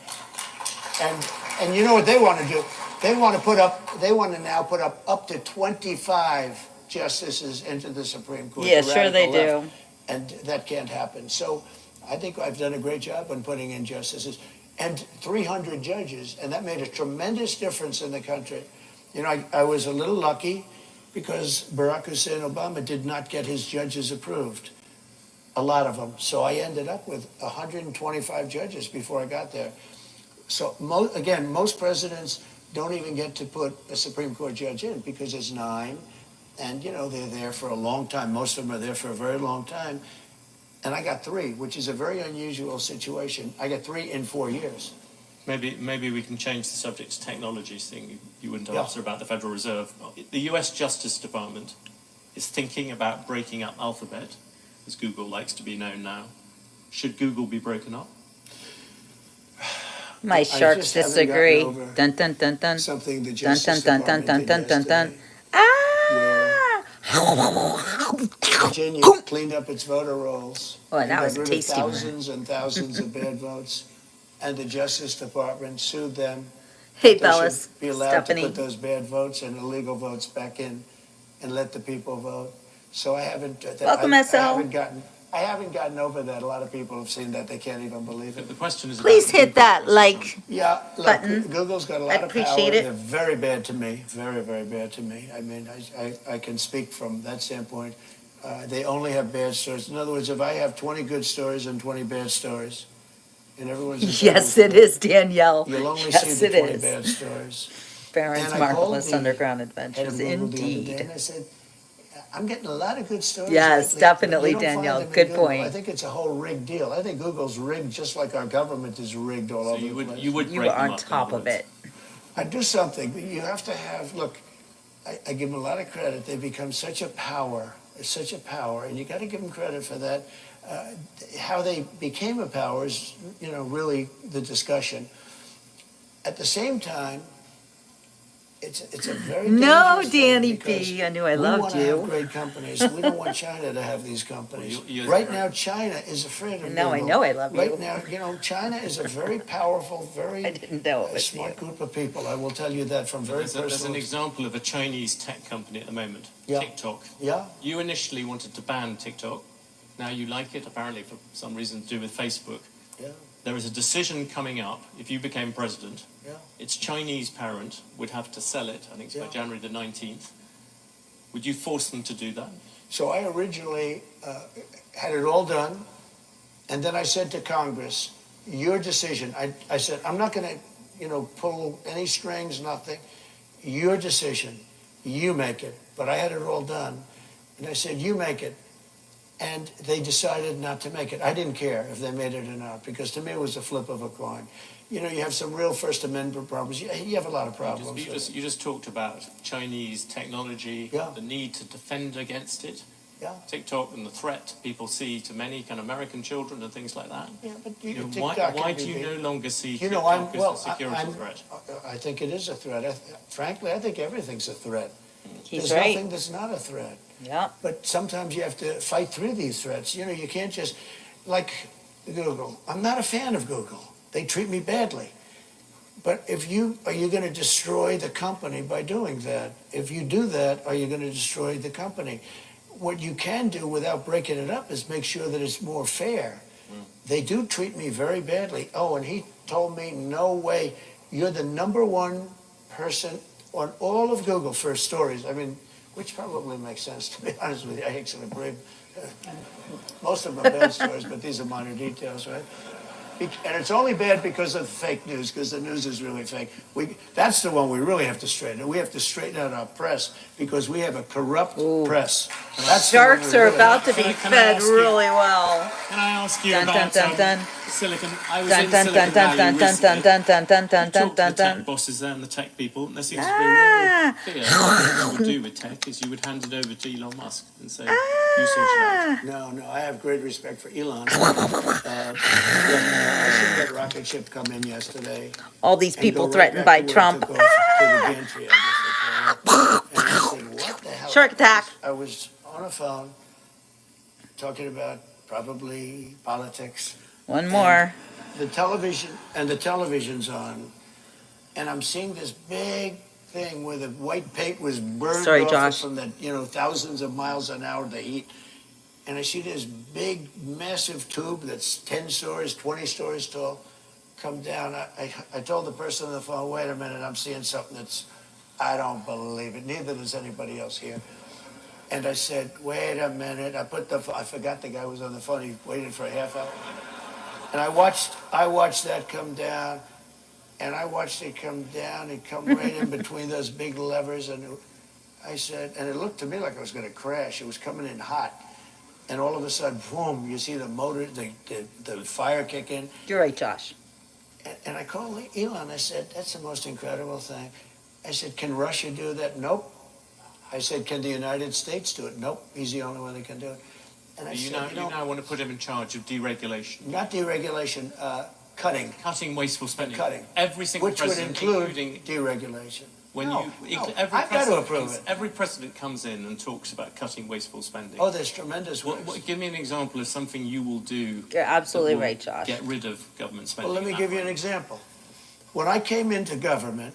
you know what they want to do? They want to now put up to 25 justices into the Supreme Court. Yeah, sure they do. And that can't happen. So I think I've done a great job on putting in justices and 300 judges, and that made a tremendous difference in the country. You know, I was a little lucky because Barack Hussein Obama did not get his judges approved, a lot of them. So I ended up with 125 judges before I got there. So again, most presidents don't even get to put a Supreme Court judge in because it's 9, and you know they're there for a long time. Most of them are there for a very long time, and I got 3, which is a very unusual situation. I got 3 in 4 years. Maybe we can change the subject to technologies thing. You wouldn't answer about the Federal Reserve. The U.S. Justice Department is thinking about breaking up Alphabet, as Google likes to be known now. Should Google be broken up? My sharks disagree. Dun dun dun dun. Something the Dun Justice dun dun dun Department dun did dun dun dun. yesterday, Ah! Virginia cleaned up its voter rolls. Oh, and that got was a rid of tasty one. thousands and thousands of bad votes, and the Justice Department sued them. Hey, They Bellis, should be allowed to Stephanie. put those bad votes and illegal votes back in and let the people vote. So I haven't. Welcome, SL. I haven't gotten over that. A lot of people have seen that. They can't even believe it. The question is Please about hit Google. that like. Yeah, look, Button. Google's got a lot I'd of power. appreciate it. They're very bad to me. Very, very bad to me. I mean, I can speak from that standpoint. They only have bad stories. In other words, if I have 20 good stories and 20 bad stories, and everyone's Yes, it is, Danielle. you'll only Yes, see the it 20 is. bad stories. Barron's And I called Marvelous the Underground Head of Adventures, Google the other day, indeed. and I said, I'm getting a lot of good stories. Yes, lately, definitely, but you don't find Danielle. them in Good Google. point. I think it's a whole rigged deal. I think Google's rigged just like our government is rigged all So over you the would place. you would You break are them on up, top in of other words. it. I do something, but you have to have, look, I give them a lot of credit. They become such a power, and you got to give them credit for that. How they became a power is, you know, really the discussion. At the same time, it's a very No, dangerous thing Danny because P. I knew I we loved want to have you. great companies. We don't want China to have these companies. Well, you- Right now, China is afraid of Now I Google. know I love you. Right now, you know, China is a very powerful, very I didn't know it was smart you. group of people. I will tell you that from very There's an personal. example of a Chinese tech company at the moment, Yeah. TikTok. Yeah, You initially wanted to ban TikTok. Now you like it, apparently for some reason to do with Facebook. yeah, There is a decision coming up, if you became president, yeah. its Chinese parent would have to sell it, I think it's by Yeah. January the 19th. Would you force them to do that? So I originally had it all done, And then I said to Congress, your decision, I said, I'm not going to, pull any strings, nothing. Your decision, you make it. But I had it all done. And I said, you make it. And they decided not to make it. I didn't care if they made it or not, because to me it was a flip of a coin. You have some real First Amendment problems. You have a lot of problems. You just talked about Chinese technology, Yeah. the need to defend against it. Yeah. TikTok and the threat people see to many kind of American children and things like that. Yeah, but Why do you no longer see I'm TikTok as well. a security threat? I think it is a threat. Frankly, I think everything's a threat. He's There's right. nothing that's not a threat. Yeah. But sometimes you have to fight through these threats. You can't just, like Google. I'm not a fan of Google. They treat me badly. But are you going to destroy the company by doing that? If you do that, are you going to destroy the company? What you can do without breaking it up is make sure that it's more fair. They do treat me very badly. Oh, and he told me, no way, you're the number one person on all of Google for stories. I mean, which probably makes sense, to be honest with you. I actually believe most of them are bad stories, but these are minor details, right? And it's only bad because of fake news, because the news is really fake. That's the one we really have to straighten. We have to straighten out our press, because we have a corrupt press. That's the one Sharks we are really about to be Can I fed ask you- really well. Can I ask you Dun, dun, about dun, dun. Silicon? I was Dun in dun Silicon dun dun Valley dun dun recently. dun dun dun dun You dun talk to dun the tech dun. bosses there and the tech people, and there seems to be a real fear. What you would do with tech is you would hand it over to Elon Musk and say, you sort it out. No, I have great respect for Elon. I saw that rocket ship come in yesterday. All these and people go right threatened back by to where it Trump. took off, to the gantry, I guess they call it. And I said, what the hell? Shark attack. I was on a phone talking about probably politics. One more. The television's on, and I'm seeing this big thing where the white paint was burned Sorry, off Josh. from the thousands of miles an hour, the heat. And I see this big, massive tube that's 10 stories, 20 stories tall come down. I told the person on the phone, wait a minute, I'm seeing something I don't believe it. Neither does anybody else here. And I said, wait a minute. I forgot the guy was on the phone. He waited for a half hour. And I watched that come down, and I watched it come down and come right in between those big levers. And I said, and it looked to me like it was going to crash. It was coming in hot. And all of a sudden, boom, you see the motor, the fire kick in. You're right, Josh. And I called Elon. I said, that's the most incredible thing. I said, can Russia do that? Nope. I said, can the United States do it? Nope. He's the only one that can do it. And I You said, now want to put him in charge of deregulation. not deregulation, cutting. Cutting wasteful spending. Cutting. Every single Which would president, include including deregulation. when No, you, no, every I've got to president approve comes- it. Every president comes in and talks about cutting wasteful spending. Oh, there's tremendous ways. Give me an example of something you will do. You're absolutely that will right, Josh. Get rid of government spending. Well, let me that give you way. an example. When I came into government,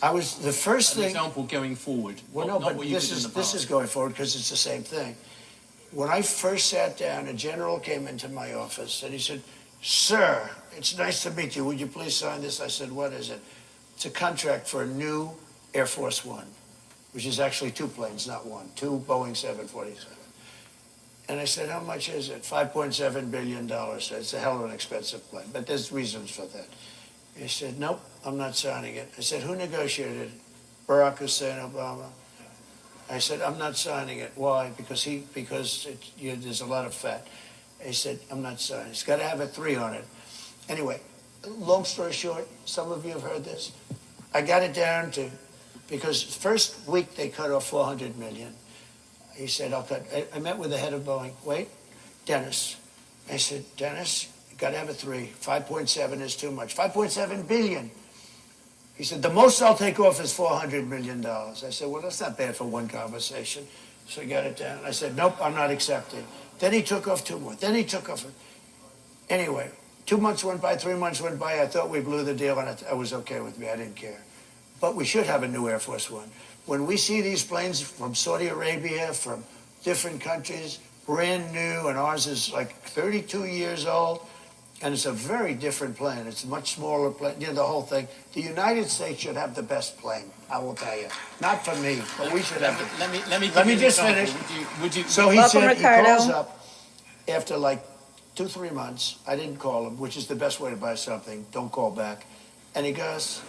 I was the first An thing. example going forward. Well, not no, but what you this did in the is past. going forward because it's the same thing. When I first sat down, a general came into my office and he said, "Sir, it's nice to meet you. Would you please sign this?" I said, "What is it?" It's a contract for a new Air Force One, which is actually two planes, not one, two Boeing 747. And I said, "How much is it?" $5.7 billion. It's a hell of an expensive plane, but there's reasons for that. He said, "Nope, I'm not signing it." I said, "Who negotiated it?" Barack Hussein Obama. I said, "I'm not signing it." Why? Because there's a lot of fat. He said, "I'm not signing. It's got to have a 3 on it." Anyway, long story short, some of you have heard this. I got it down to, because first week they cut off 400 million. He said, "I'll cut." I met with the head of Boeing. Wait, Dennis. I said, "Dennis, you got to have a 3. 5.7 is too much. 5.7 billion." He said, "The most I'll take off is $400 million. I said, "Well, that's not bad for one conversation." So he got it down. I said, "Nope, I'm not accepting." Then he took off 2 more. Then he took off. Anyway, 2 months went by, 3 months went by. I thought we blew the deal, and it was okay with me. I didn't care. But we should have a new Air Force One. When we see these planes from Saudi Arabia, from different countries, brand new, and ours is like 32 years old, and it's a very different plane. It's a much smaller plane, the whole thing. The United States should have the best plane, I will tell you. Not for me, but we should have it. Let me Let me give you an just example. finish. Would you So he Welcome, said, Ricardo. he calls up after like 2-3 months. I didn't call him, which is the best way to buy something. Don't call back. And he goes,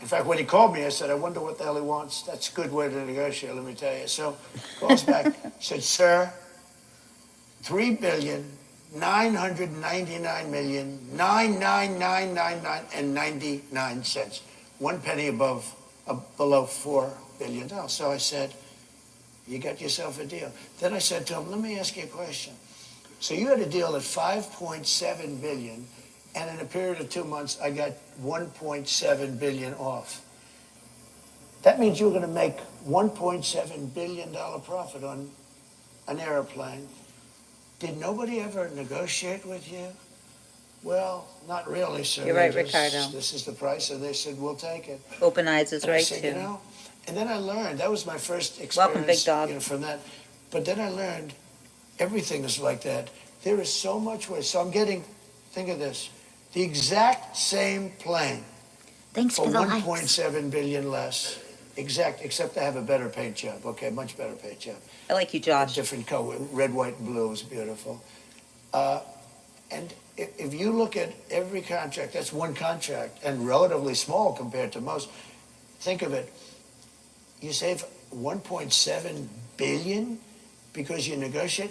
in fact, when he called me, I said, I wonder what the hell he wants. That's a good way to negotiate, let me tell you. So calls back, said, sir, 3,999,999,99 1 penny below $4 billion. So I said, you got yourself a deal. Then I said to him, let me ask you a question. So you had a deal at $5.7 billion, and in a period of 2 months, I got $1.7 billion off. That means you're going to make $1.7 billion profit on an airplane. Did nobody ever negotiate with you? Well, not really, sir. You're right, Ricardo. This is the price, and they said, we'll take it. Open eyes is And I right, said, too. you know, and then I learned, that was my first experience. Welcome, big dog. From that. But then I learned everything is like that. There is so much waste. So I'm getting, think of this, the exact same plane Thanks for for the 1.7 billion less. Except I have a better paint job. Okay, much better paint job. I like you, Josh. Different color, red, white, and blue is beautiful. And if you look at every contract, that's one contract, and relatively small compared to most. Think of it. You save 1.7 billion because you negotiate.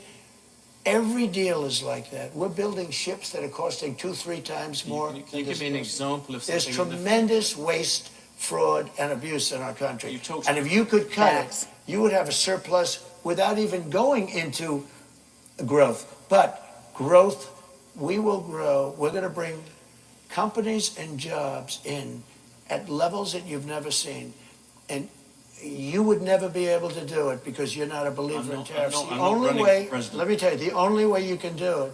Every deal is like that. We're building ships that are costing 2-3 times more. Can you give me an example of There's something? tremendous waste, fraud, and abuse in our country. You talked And if you could cut Facts. it, you would have a surplus without even going into growth. But growth, we will grow. We're going to bring companies and jobs in at levels that you've never seen. And you would never be able to do it because you're not a believer in tariffs. The only way, let me tell you, the only way you can do it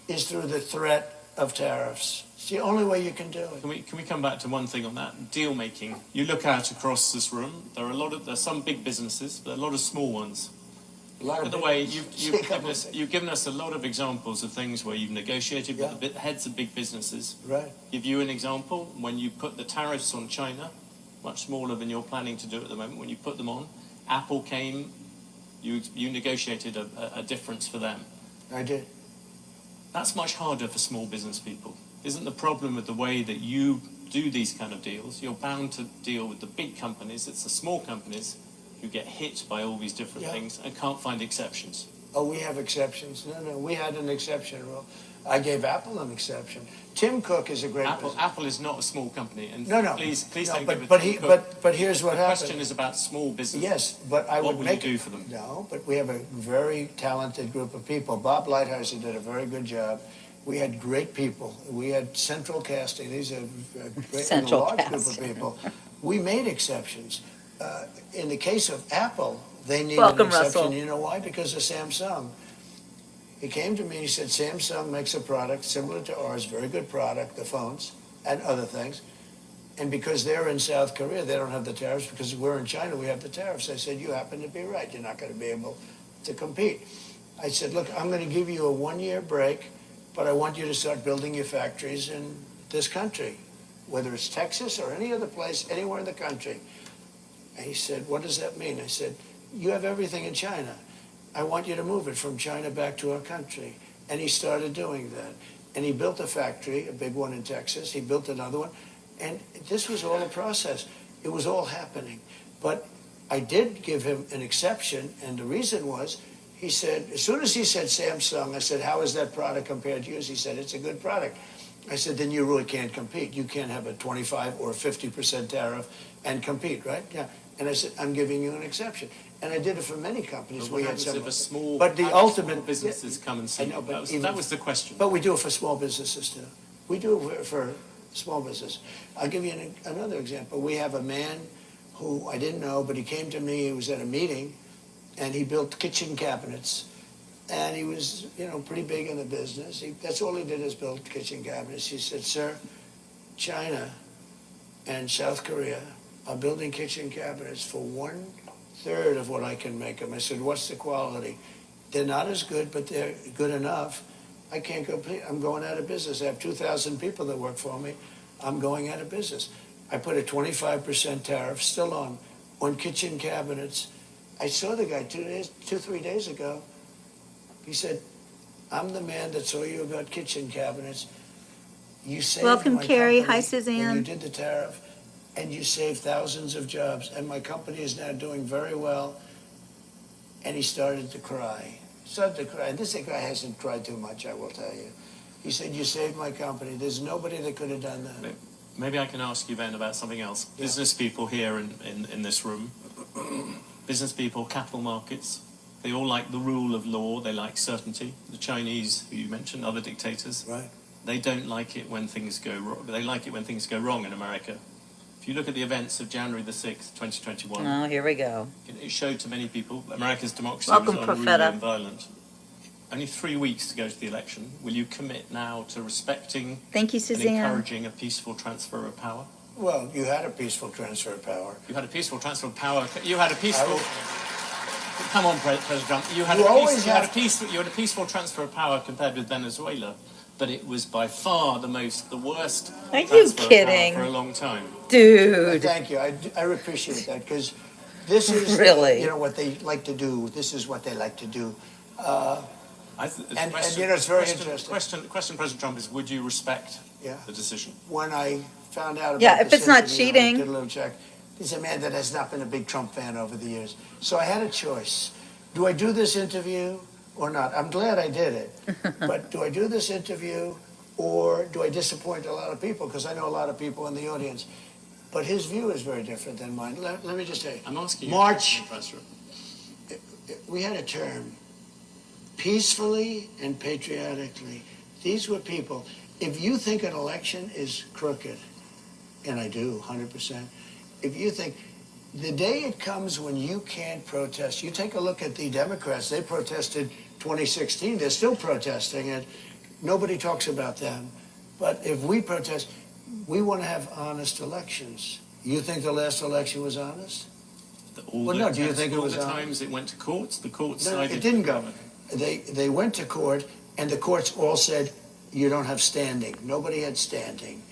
is through the threat of tariffs. It's the only way you can do it. Can we come back to one thing on that? Deal making. You look out across this room, there's some big businesses, but a lot of small ones. By the way, you've given us a lot of examples of things where you've negotiated with the heads of big businesses. Right. Give you an example, when you put the tariffs on China, much smaller than you're planning to do at the moment, when you put them on, Apple came, you negotiated a difference for them. I did. That's much harder for small business people. Isn't the problem with the way that you do these kind of deals? You're bound to deal with the big companies. It's the small companies who get hit by all these different things and can't find exceptions. Oh, we have exceptions. No, we had an exception rule. I gave Apple an exception. Tim Cook is a great business. Apple is not a small company, and No. please don't give it but to he, Tim Cook. but here's what The happened. question is about small business. Yes, but I What would will make you do for them? No, but we have a very talented group of people. Bob Lighthizer did a very good job. We had great people. We had central casting. These are a great Central large group casting. of people. We made exceptions. In the case of Apple, they needed Welcome, an exception. Russell. You know why? Because of Samsung. He came to me, he said, Samsung makes a product similar to ours, very good product, the phones and other things. And because they're in South Korea, they don't have the tariffs. Because we're in China, we have the tariffs. I said, you happen to be right. You're not going to be able to compete. I said, look, I'm going to give you a 1-year break, but I want you to start building your factories in this country, whether it's Texas or any other place, anywhere in the country. And he said, what does that mean? I said, you have everything in China. I want you to move it from China back to our country. And he started doing that. And he built a factory, a big one in Texas. He built another one. And this was all a process. It was all happening. But I did give him an exception. And the reason was, he said, as soon as he said Samsung, I said, how is that product compared to yours? He said, it's a good product. I said, then you really can't compete. You can't have a 25 or 50% tariff and compete, right? Yeah. And I said, I'm giving you an exception. And I did it for many companies. But We had some, but the ultimate small businesses come and see I know, you? but That was the question. But we do it for small businesses too. We do it for small business. I'll give you another example. We have a man who I didn't know, but he came to me. He was at a meeting, and he built kitchen cabinets. And he was, pretty big in the business. That's all he did is build kitchen cabinets. He said, sir, China and South Korea are building kitchen cabinets for 1/3 of what I can make them. I said, what's the quality? They're not as good, but they're good enough. I can't compete. I'm going out of business. I have 2,000 people that work for me. I'm going out of business. I put a 25% tariff still on kitchen cabinets. I saw the guy 3 days ago. He said, I'm the man that saw you about kitchen cabinets. You saved Welcome, my Carrie. company Hi, when Suzanne. you did the tariff, and you saved thousands of jobs, and my company is now doing very well. And he started to cry. And this guy hasn't cried too much, I will tell you. He said, you saved my company. There's nobody that could have done that. Maybe I can ask you then about something else. Yeah. Business people here in this room, business people, capital markets, they all like the rule of law, they like certainty. The Chinese, who you mentioned, other dictators, Right. they don't like it when things go wrong. They like it when things go wrong in America. If you look at the events of January the 6th, 2021, Oh, here we go. it showed to many people America's democracy Welcome, was unruly Profeta. and violent. Only 3 weeks to go to the election. Will you commit now to respecting Thank you, and Suzanne. encouraging a peaceful transfer of power? Well, you had a peaceful transfer of power. You had a peaceful transfer of power. You had a peaceful. Come on, President Trump. You had a peaceful transfer of power compared with Venezuela, but it was by far the worst. Are you transfer of power kidding? for a long time. Dude. Thank you. I appreciate that because this is Really? what they like to do. This is what they like to do. And it's very interesting. Question, President Trump, is would you respect Yeah. the decision? When I found out about Yeah, if this it's not interview, I cheating. did a little check. He's a man that has not been a big Trump fan over the years. So I had a choice. Do I do this interview or not? I'm glad I did it. But do I do this interview or do I disappoint a lot of people? Because I know a lot of people in the audience. But his view is very different than mine. Let me just say, I'm asking you, March, Professor. we had a term, peacefully and patriotically. These were people. If you think an election is crooked, and I do, 100%, if you think the day it comes when you can't protest, you take a look at the Democrats, they protested 2016, they're still protesting it. Nobody talks about them. But if we protest, we want to have honest elections. You think the last election was honest? All No, do you think it was all the honest? times it went to courts? The courts No, sided it didn't with go. government. They went to court, and the courts all said, you don't have standing. Nobody had standing.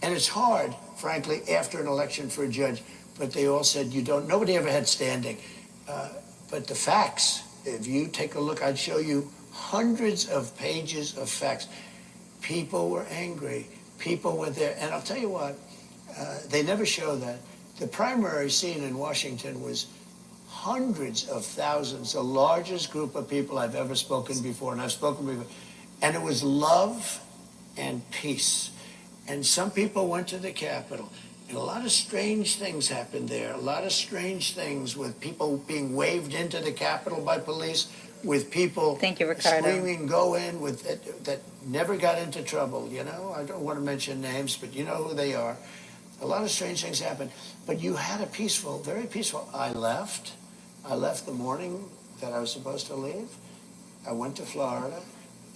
And it's hard, frankly, after an election for a judge, but they all said you don't, nobody ever had standing. But the facts, if you take a look, I'd show you hundreds of pages of facts. People were angry. People were there. And I'll tell you what, they never show that. The primary scene in Washington was hundreds of thousands, the largest group of people I've ever spoken before, and I've spoken before. And it was love and peace. And some people went to the Capitol. And a lot of strange things happened there. A lot of strange things with people being waved into the Capitol by police, with people Thank you, Ricardo. screaming, go in, with that never got into trouble. I don't want to mention names, but you know who they are. A lot of strange things happened. But you had a peaceful, very peaceful. I left the morning that I was supposed to leave. I went to Florida,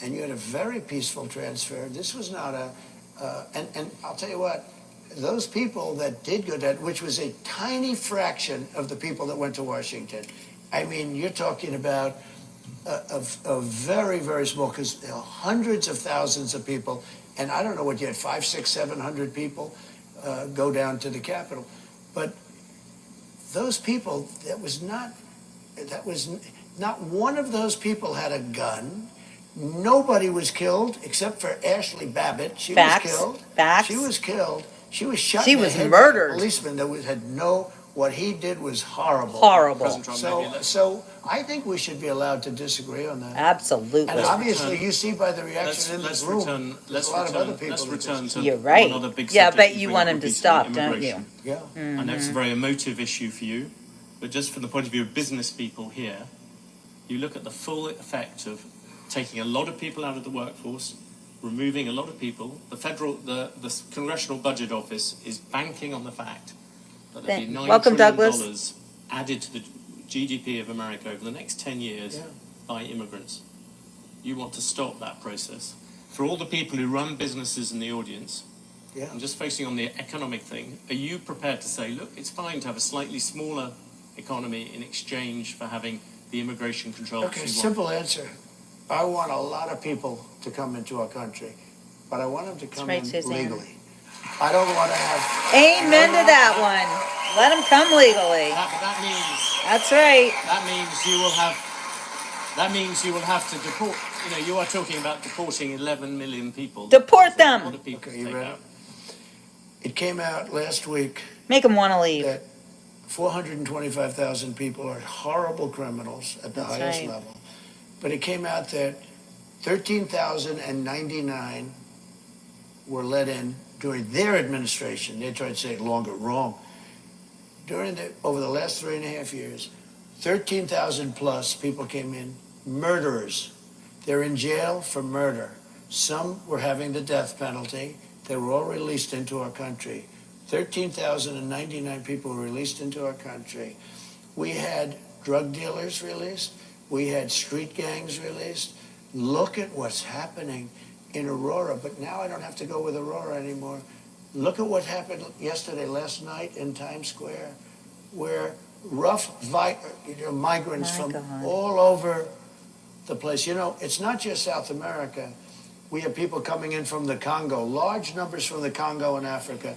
and you had a very peaceful transfer. This was not and I'll tell you what, those people that did go down, which was a tiny fraction of the people that went to Washington. I mean, you're talking about a very, very small, because hundreds of thousands of people, and I don't know what you had, 500, 600, 700 people go down to the Capitol. But those people, that was not one of those people had a gun. Nobody was killed except for Ashley Babbitt. She was killed. Facts. She was killed. She was shot. She in the was head murdered. by a policeman that had what he did was horrible. Horrible. President Trump, maybe So I think we should be allowed to disagree on that. Absolutely. And obviously, you see by the reaction in this room, there's a lot of other people. Let's return to You're right. another big Yeah, subject but you you bring want up him to repeatedly, stop, don't immigration. you? Yeah. I know it's a very emotive issue for you, but just from the point of view of business people here, you look at the full effect of taking a lot of people out of the workforce, removing a lot of people. The Congressional Budget Office is banking on the fact that there'll be $9 Welcome, trillion Douglas. added to the GDP of America over the next 10 years by immigrants. You want to stop that process. For all the people who run businesses in the audience, I'm just focusing on the economic thing, are you prepared to say, look, it's fine to have a slightly smaller economy in exchange for having the immigration controls Okay, you want? simple answer. I want a lot of people to come into our country, but I want them to come right, in Suzanne. legally. I don't want to have. Amen to that one. Let them come legally. That means That's right. that means you will have to deport. you are talking about deporting 11 million people. Deport That's a lot them. of people Okay, to you take ready? out. It came out last week Make them want to leave. that 425,000 people are horrible criminals at the That's highest right. level. But it came out that 13,099 were let in during their administration. They tried to say it longer, wrong. Over the last 3.5 years, 13,000 plus people came in, murderers. They're in jail for murder. Some were having the death penalty. They were all released into our country. 13,099 people were released into our country. We had drug dealers released. We had street gangs released. Look at what's happening in Aurora. But now I don't have to go with Aurora anymore. Look at what happened last night in Times Square, where migrants My from God. all over the place. It's not just South America. We have people coming in from the Congo, large numbers from the Congo and Africa.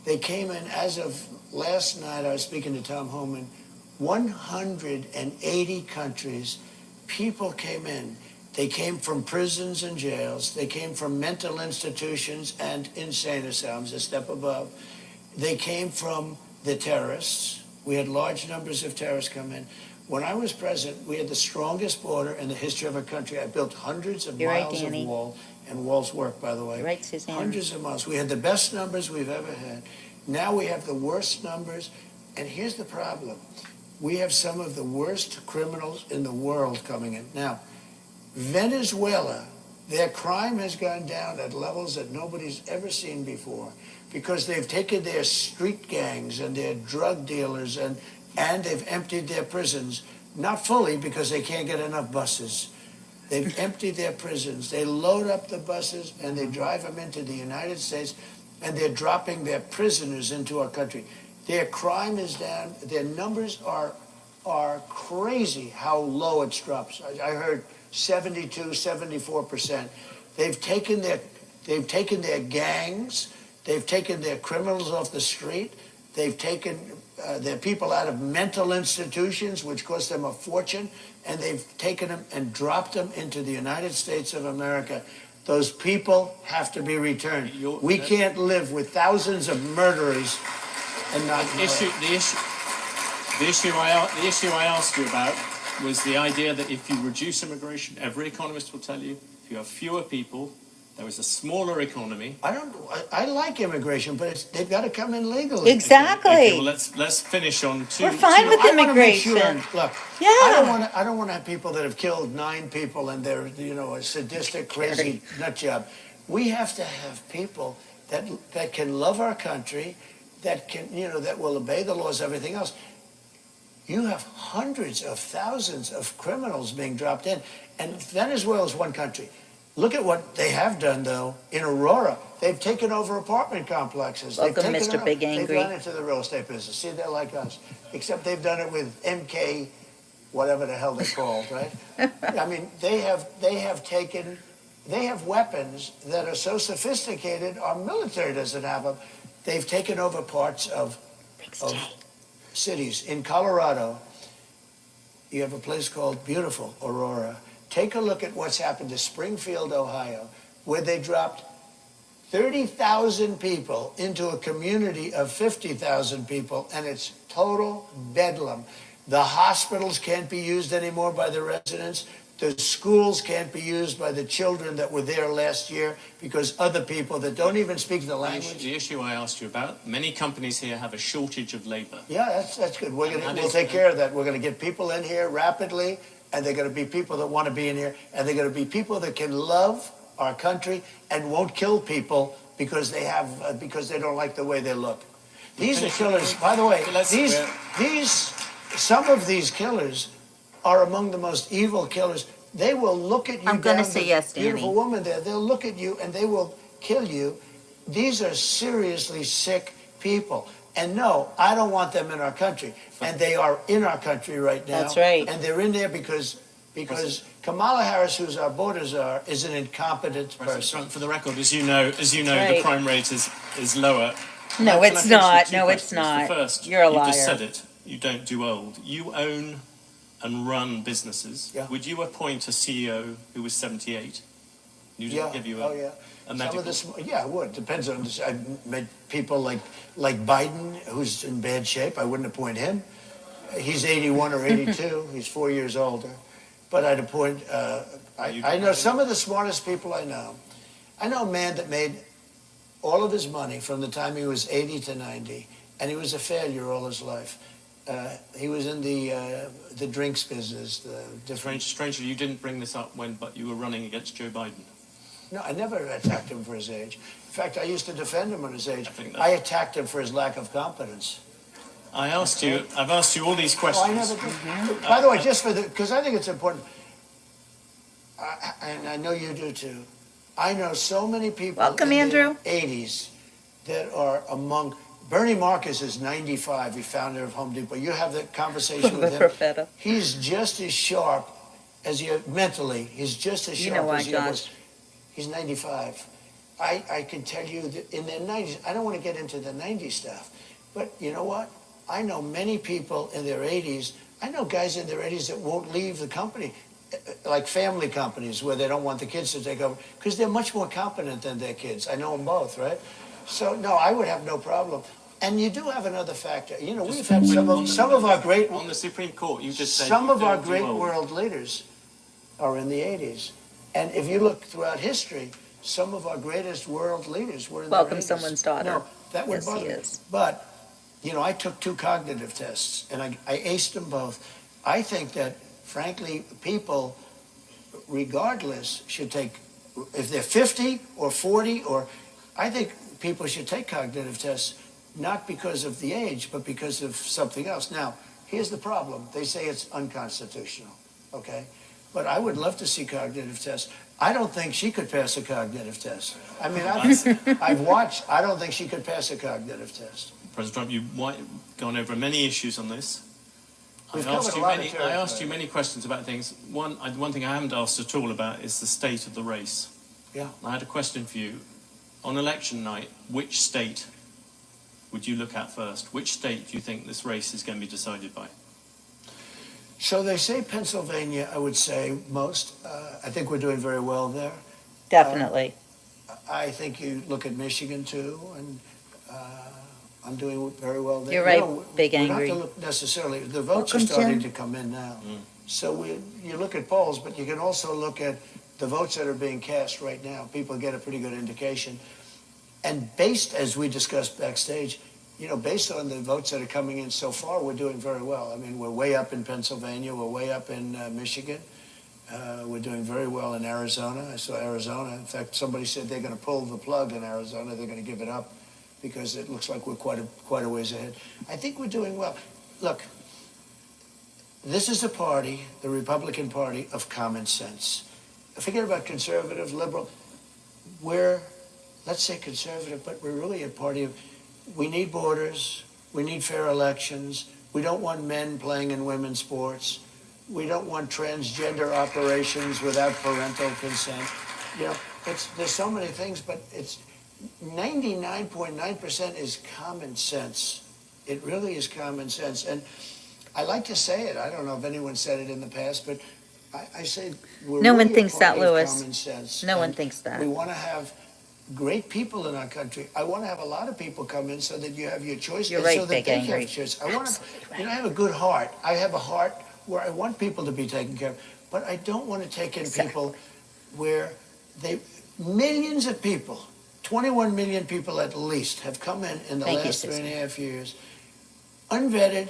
They came in, as of last night, I was speaking to Tom Homan, 180 countries. People came in. They came from prisons and jails. They came from mental institutions and insane asylums, a step above. They came from the terrorists. We had large numbers of terrorists come in. When I was president, we had the strongest border in the history of our country. I built hundreds of You're right, miles of Danny. wall, and walls work, by the way. You're right, Suzanne. Hundreds of miles. We had the best numbers we've ever had. Now we have the worst numbers, and here's the problem. We have some of the worst criminals in the world coming in. Now, Venezuela, their crime has gone down at levels that nobody's ever seen before because they've taken their street gangs and their drug dealers and they've emptied their prisons, not fully because they can't get enough buses. They've emptied their prisons. They load up the buses and they drive them into the United States, and they're dropping their prisoners into our country. Their crime is down. Their numbers are crazy how low it's dropped. I heard 72, 74%. They've taken their gangs. They've taken their criminals off the street. They've taken their people out of mental institutions, which cost them a fortune, and they've taken them and dropped them into the United States of America. Those people have to be returned. We can't live with thousands of murderers and not The issue I asked you about was the idea that if you reduce immigration, every economist will tell you, if you have fewer people, there is a smaller economy. I like immigration, but they've got to come in legally. Exactly. Okay, well, let's finish on two. We're fine with I wanna make immigration. sure, look, Yeah. I don't want to have people that have killed 9 people and they're a sadistic, crazy nut job. We have to have people that can love our country, that can that will obey the laws, everything else. You have hundreds of thousands of criminals being dropped in, and Venezuela is one country. Look at what they have done, though, in Aurora. They've taken over apartment complexes. Welcome, They've taken Mr. Big Angry. They've gone into the real estate business. See, they're like us, except they've done it with MK, whatever the hell they're called, right? I mean, they have weapons that are so sophisticated, our military doesn't have them. They've taken over parts of cities. In Colorado, you have a place called beautiful Aurora. Take a look at what's happened to Springfield, Ohio, where they dropped 30,000 people into a community of 50,000 people, and it's total bedlam. The hospitals can't be used anymore by the residents. The schools can't be used by the children that were there last year because other people that don't even speak the language. The issue I asked you about, many companies here have a shortage of labor. Yeah, that's good. We'll take care of that. We're going to get people in here rapidly, and they're going to be people that want to be in here, and they're going to be people that can love our country and won't kill people because they don't like the way they look. These are killers, by the way. Some of these killers are among the most evil killers. They will look at you. I'm going to say yes, Danny. Beautiful woman there. They'll look at you and they will kill you. These are seriously sick people. And no, I don't want them in our country. And they are in our country right now. That's right. And they're in there because Kamala Harris, who's our border czar, is an incompetent person. For the record, as you know, Right. the crime rate is lower. No, it's Can I finish not. with two No, it's questions? not. The first, You're a you liar. just said it. You don't do old. You own and run businesses, Yeah. would you appoint a CEO who was 78? You Yeah, didn't give you oh, yeah. a Some medical. of this, yeah, it would. Depends on this. I've met people like Biden, who's in bad shape. I wouldn't appoint him. He's 81 or 82. He's 4 years older. But I'd appoint, I know some of the smartest people I know. I know a man that made all of his money from the time he was 80 to 90, and he was a failure all his life. He was in the drinks business, the different. Strangely, you didn't bring this up but you were running against Joe Biden. No, I never attacked him for his age. In fact, I used to defend him on his age. think I attacked him for his lack of competence. I've asked you all these Oh, questions. I never did. By the way, just because I think it's important, and I know you do too. I know so many people Welcome, in Andrew. their 80s that are among. Bernie Marcus is 95. He founder of Home Depot. You have that conversation with him. Profeta. He's just as sharp as you mentally. He's just as You sharp know why, as he was. Josh? He's 95. I can tell you that in their 90s, I don't want to get into the 90s stuff, but you know what? I know many people in their 80s. I know guys in their 80s that won't leave the company, like family companies where they don't want the kids to take over, because they're much more competent than their kids. I know them both, right? So, no, I would have no problem. And you do have another factor. You know, we've had some of our great. On the Supreme Court, you just said. Some of our they're too great old. world leaders are in the 80s. And if you look throughout history, some of our greatest world leaders were in their 80s. Welcome someone's daughter. No, that would Yes, he bother me. is. But, you know, I took 2 cognitive tests, and I aced them both. I think that, frankly, people, regardless, should take, if they're 50 or 40, or I think people should take cognitive tests, not because of the age, but because of something else. Now, here's the problem. They say it's unconstitutional, okay? But I would love to see cognitive tests. I don't think she could pass a cognitive test. I mean, I've watched. I don't think she could pass a cognitive test. President Trump, you've gone over many issues on this. We've I asked covered a lot of I asked you territory. many questions about things. One thing I haven't asked at all about is the state of the race. Yeah. I had a question for you. On election night, which state would you look at first? Which state do you think this race is going to be decided by? So they say Pennsylvania, I would say most. I think we're doing very well there. Definitely. I think you look at Michigan too, and I'm doing very well there. You're right, You know, Big we don't have Angry. to look necessarily. The votes Welcome, are starting Jim. to come in now. So you look at polls, but you can also look at the votes that are being cast right now. People get a pretty good indication. And based, as we discussed backstage, you know, based on the votes that are coming in so far, we're doing very well. I mean, we're way up in Pennsylvania. We're way up in Michigan. We're doing very well in Arizona. I saw Arizona. In fact, somebody said they're going to pull the plug in Arizona. They're going to give it up because it looks like we're quite a ways ahead. I think we're doing well. Look, this is a party, the Republican Party, of common sense. Forget about conservative, liberal. We're, let's say conservative, but we're really a party of, we need borders, we need fair elections, we don't want men playing in women's sports, we don't want transgender operations without parental consent. You know, there's so many things, but it's 99.9% is common sense. It really is common sense. And I like to say it. I don't know if anyone said it in the past, but I say we're No one really a thinks that, party of Louis. common sense. No one And thinks that. we want to have great people in our country. I want to have a lot of people come in so that you have your choice. You're and right, so that Big they Angry. have choice. I want to, you know, I have a good heart. I have a heart where I want people to be taken care of, but I don't want to take in people where millions of people, 21 million people at least, have come in the Thank you, last Susan. 3.5 years, unvetted,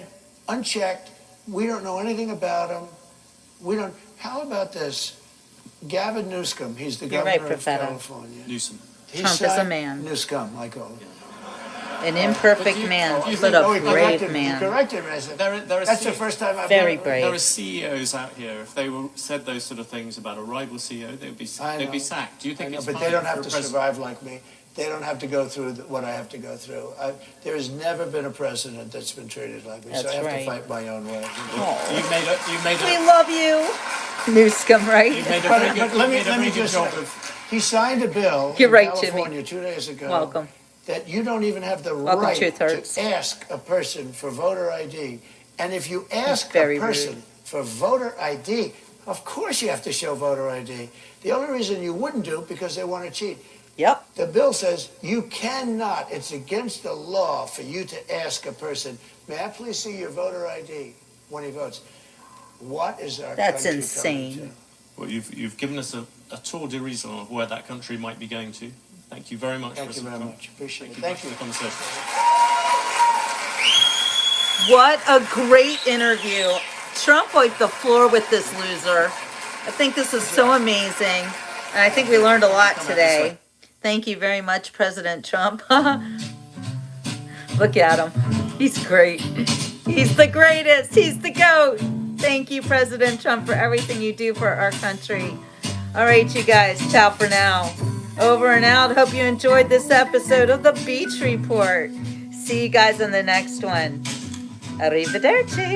unchecked. We don't know anything about them. We don't. How about this? Gavin Newsom, he's the You're right, governor of Profeta. California. Newsom. He Trump is a signed- man. Newsom, I call him. An imperfect man, but a he brave corrected me. He man. corrected me. I said, There are that's the first time I've Very ever- brave. There are CEOs out here. If they said those sort of things about a rival CEO, they'd be I they'd be know. sacked. Do you I think know, it's but fine they don't for have a to president? survive like me. They don't have to go through what I have to go through. There has never been a president that's been treated like me, so That's I have right. to fight my own way. You made We a love you. Newscum, right? you made a But, very good, but let you me made a let me very good just job say, of. he signed a bill You're in right, Jimmy. California 2 days ago Welcome. that you don't even have the Welcome, right Truth Hurts. to ask a person for voter ID. And if you ask a very person rude. for voter ID. Of course you have to show voter ID. The only reason you wouldn't do it because they want to cheat. Yep. The bill says you cannot, it's against the law for you to ask a person, may I please see your voter ID when he votes? What is our That's country insane. coming to? Well, you've given us a tour d'horizon of where that country might be going to. Thank you very much. Thank you President very Trump. much. Appreciate it. Thank Thank you you. for the conversation. What a great interview. Trump wiped the floor with this loser. I think this is so amazing. And I think we learned a lot today. Thank you very much, President Trump. Look at him. He's great. He's the greatest. He's the GOAT. Thank you, President Trump, for everything you do for our country. All right, you guys. Ciao for now. Over and out. Hope you enjoyed this episode of the Beach Report. See you guys on the next one. Arrivederci.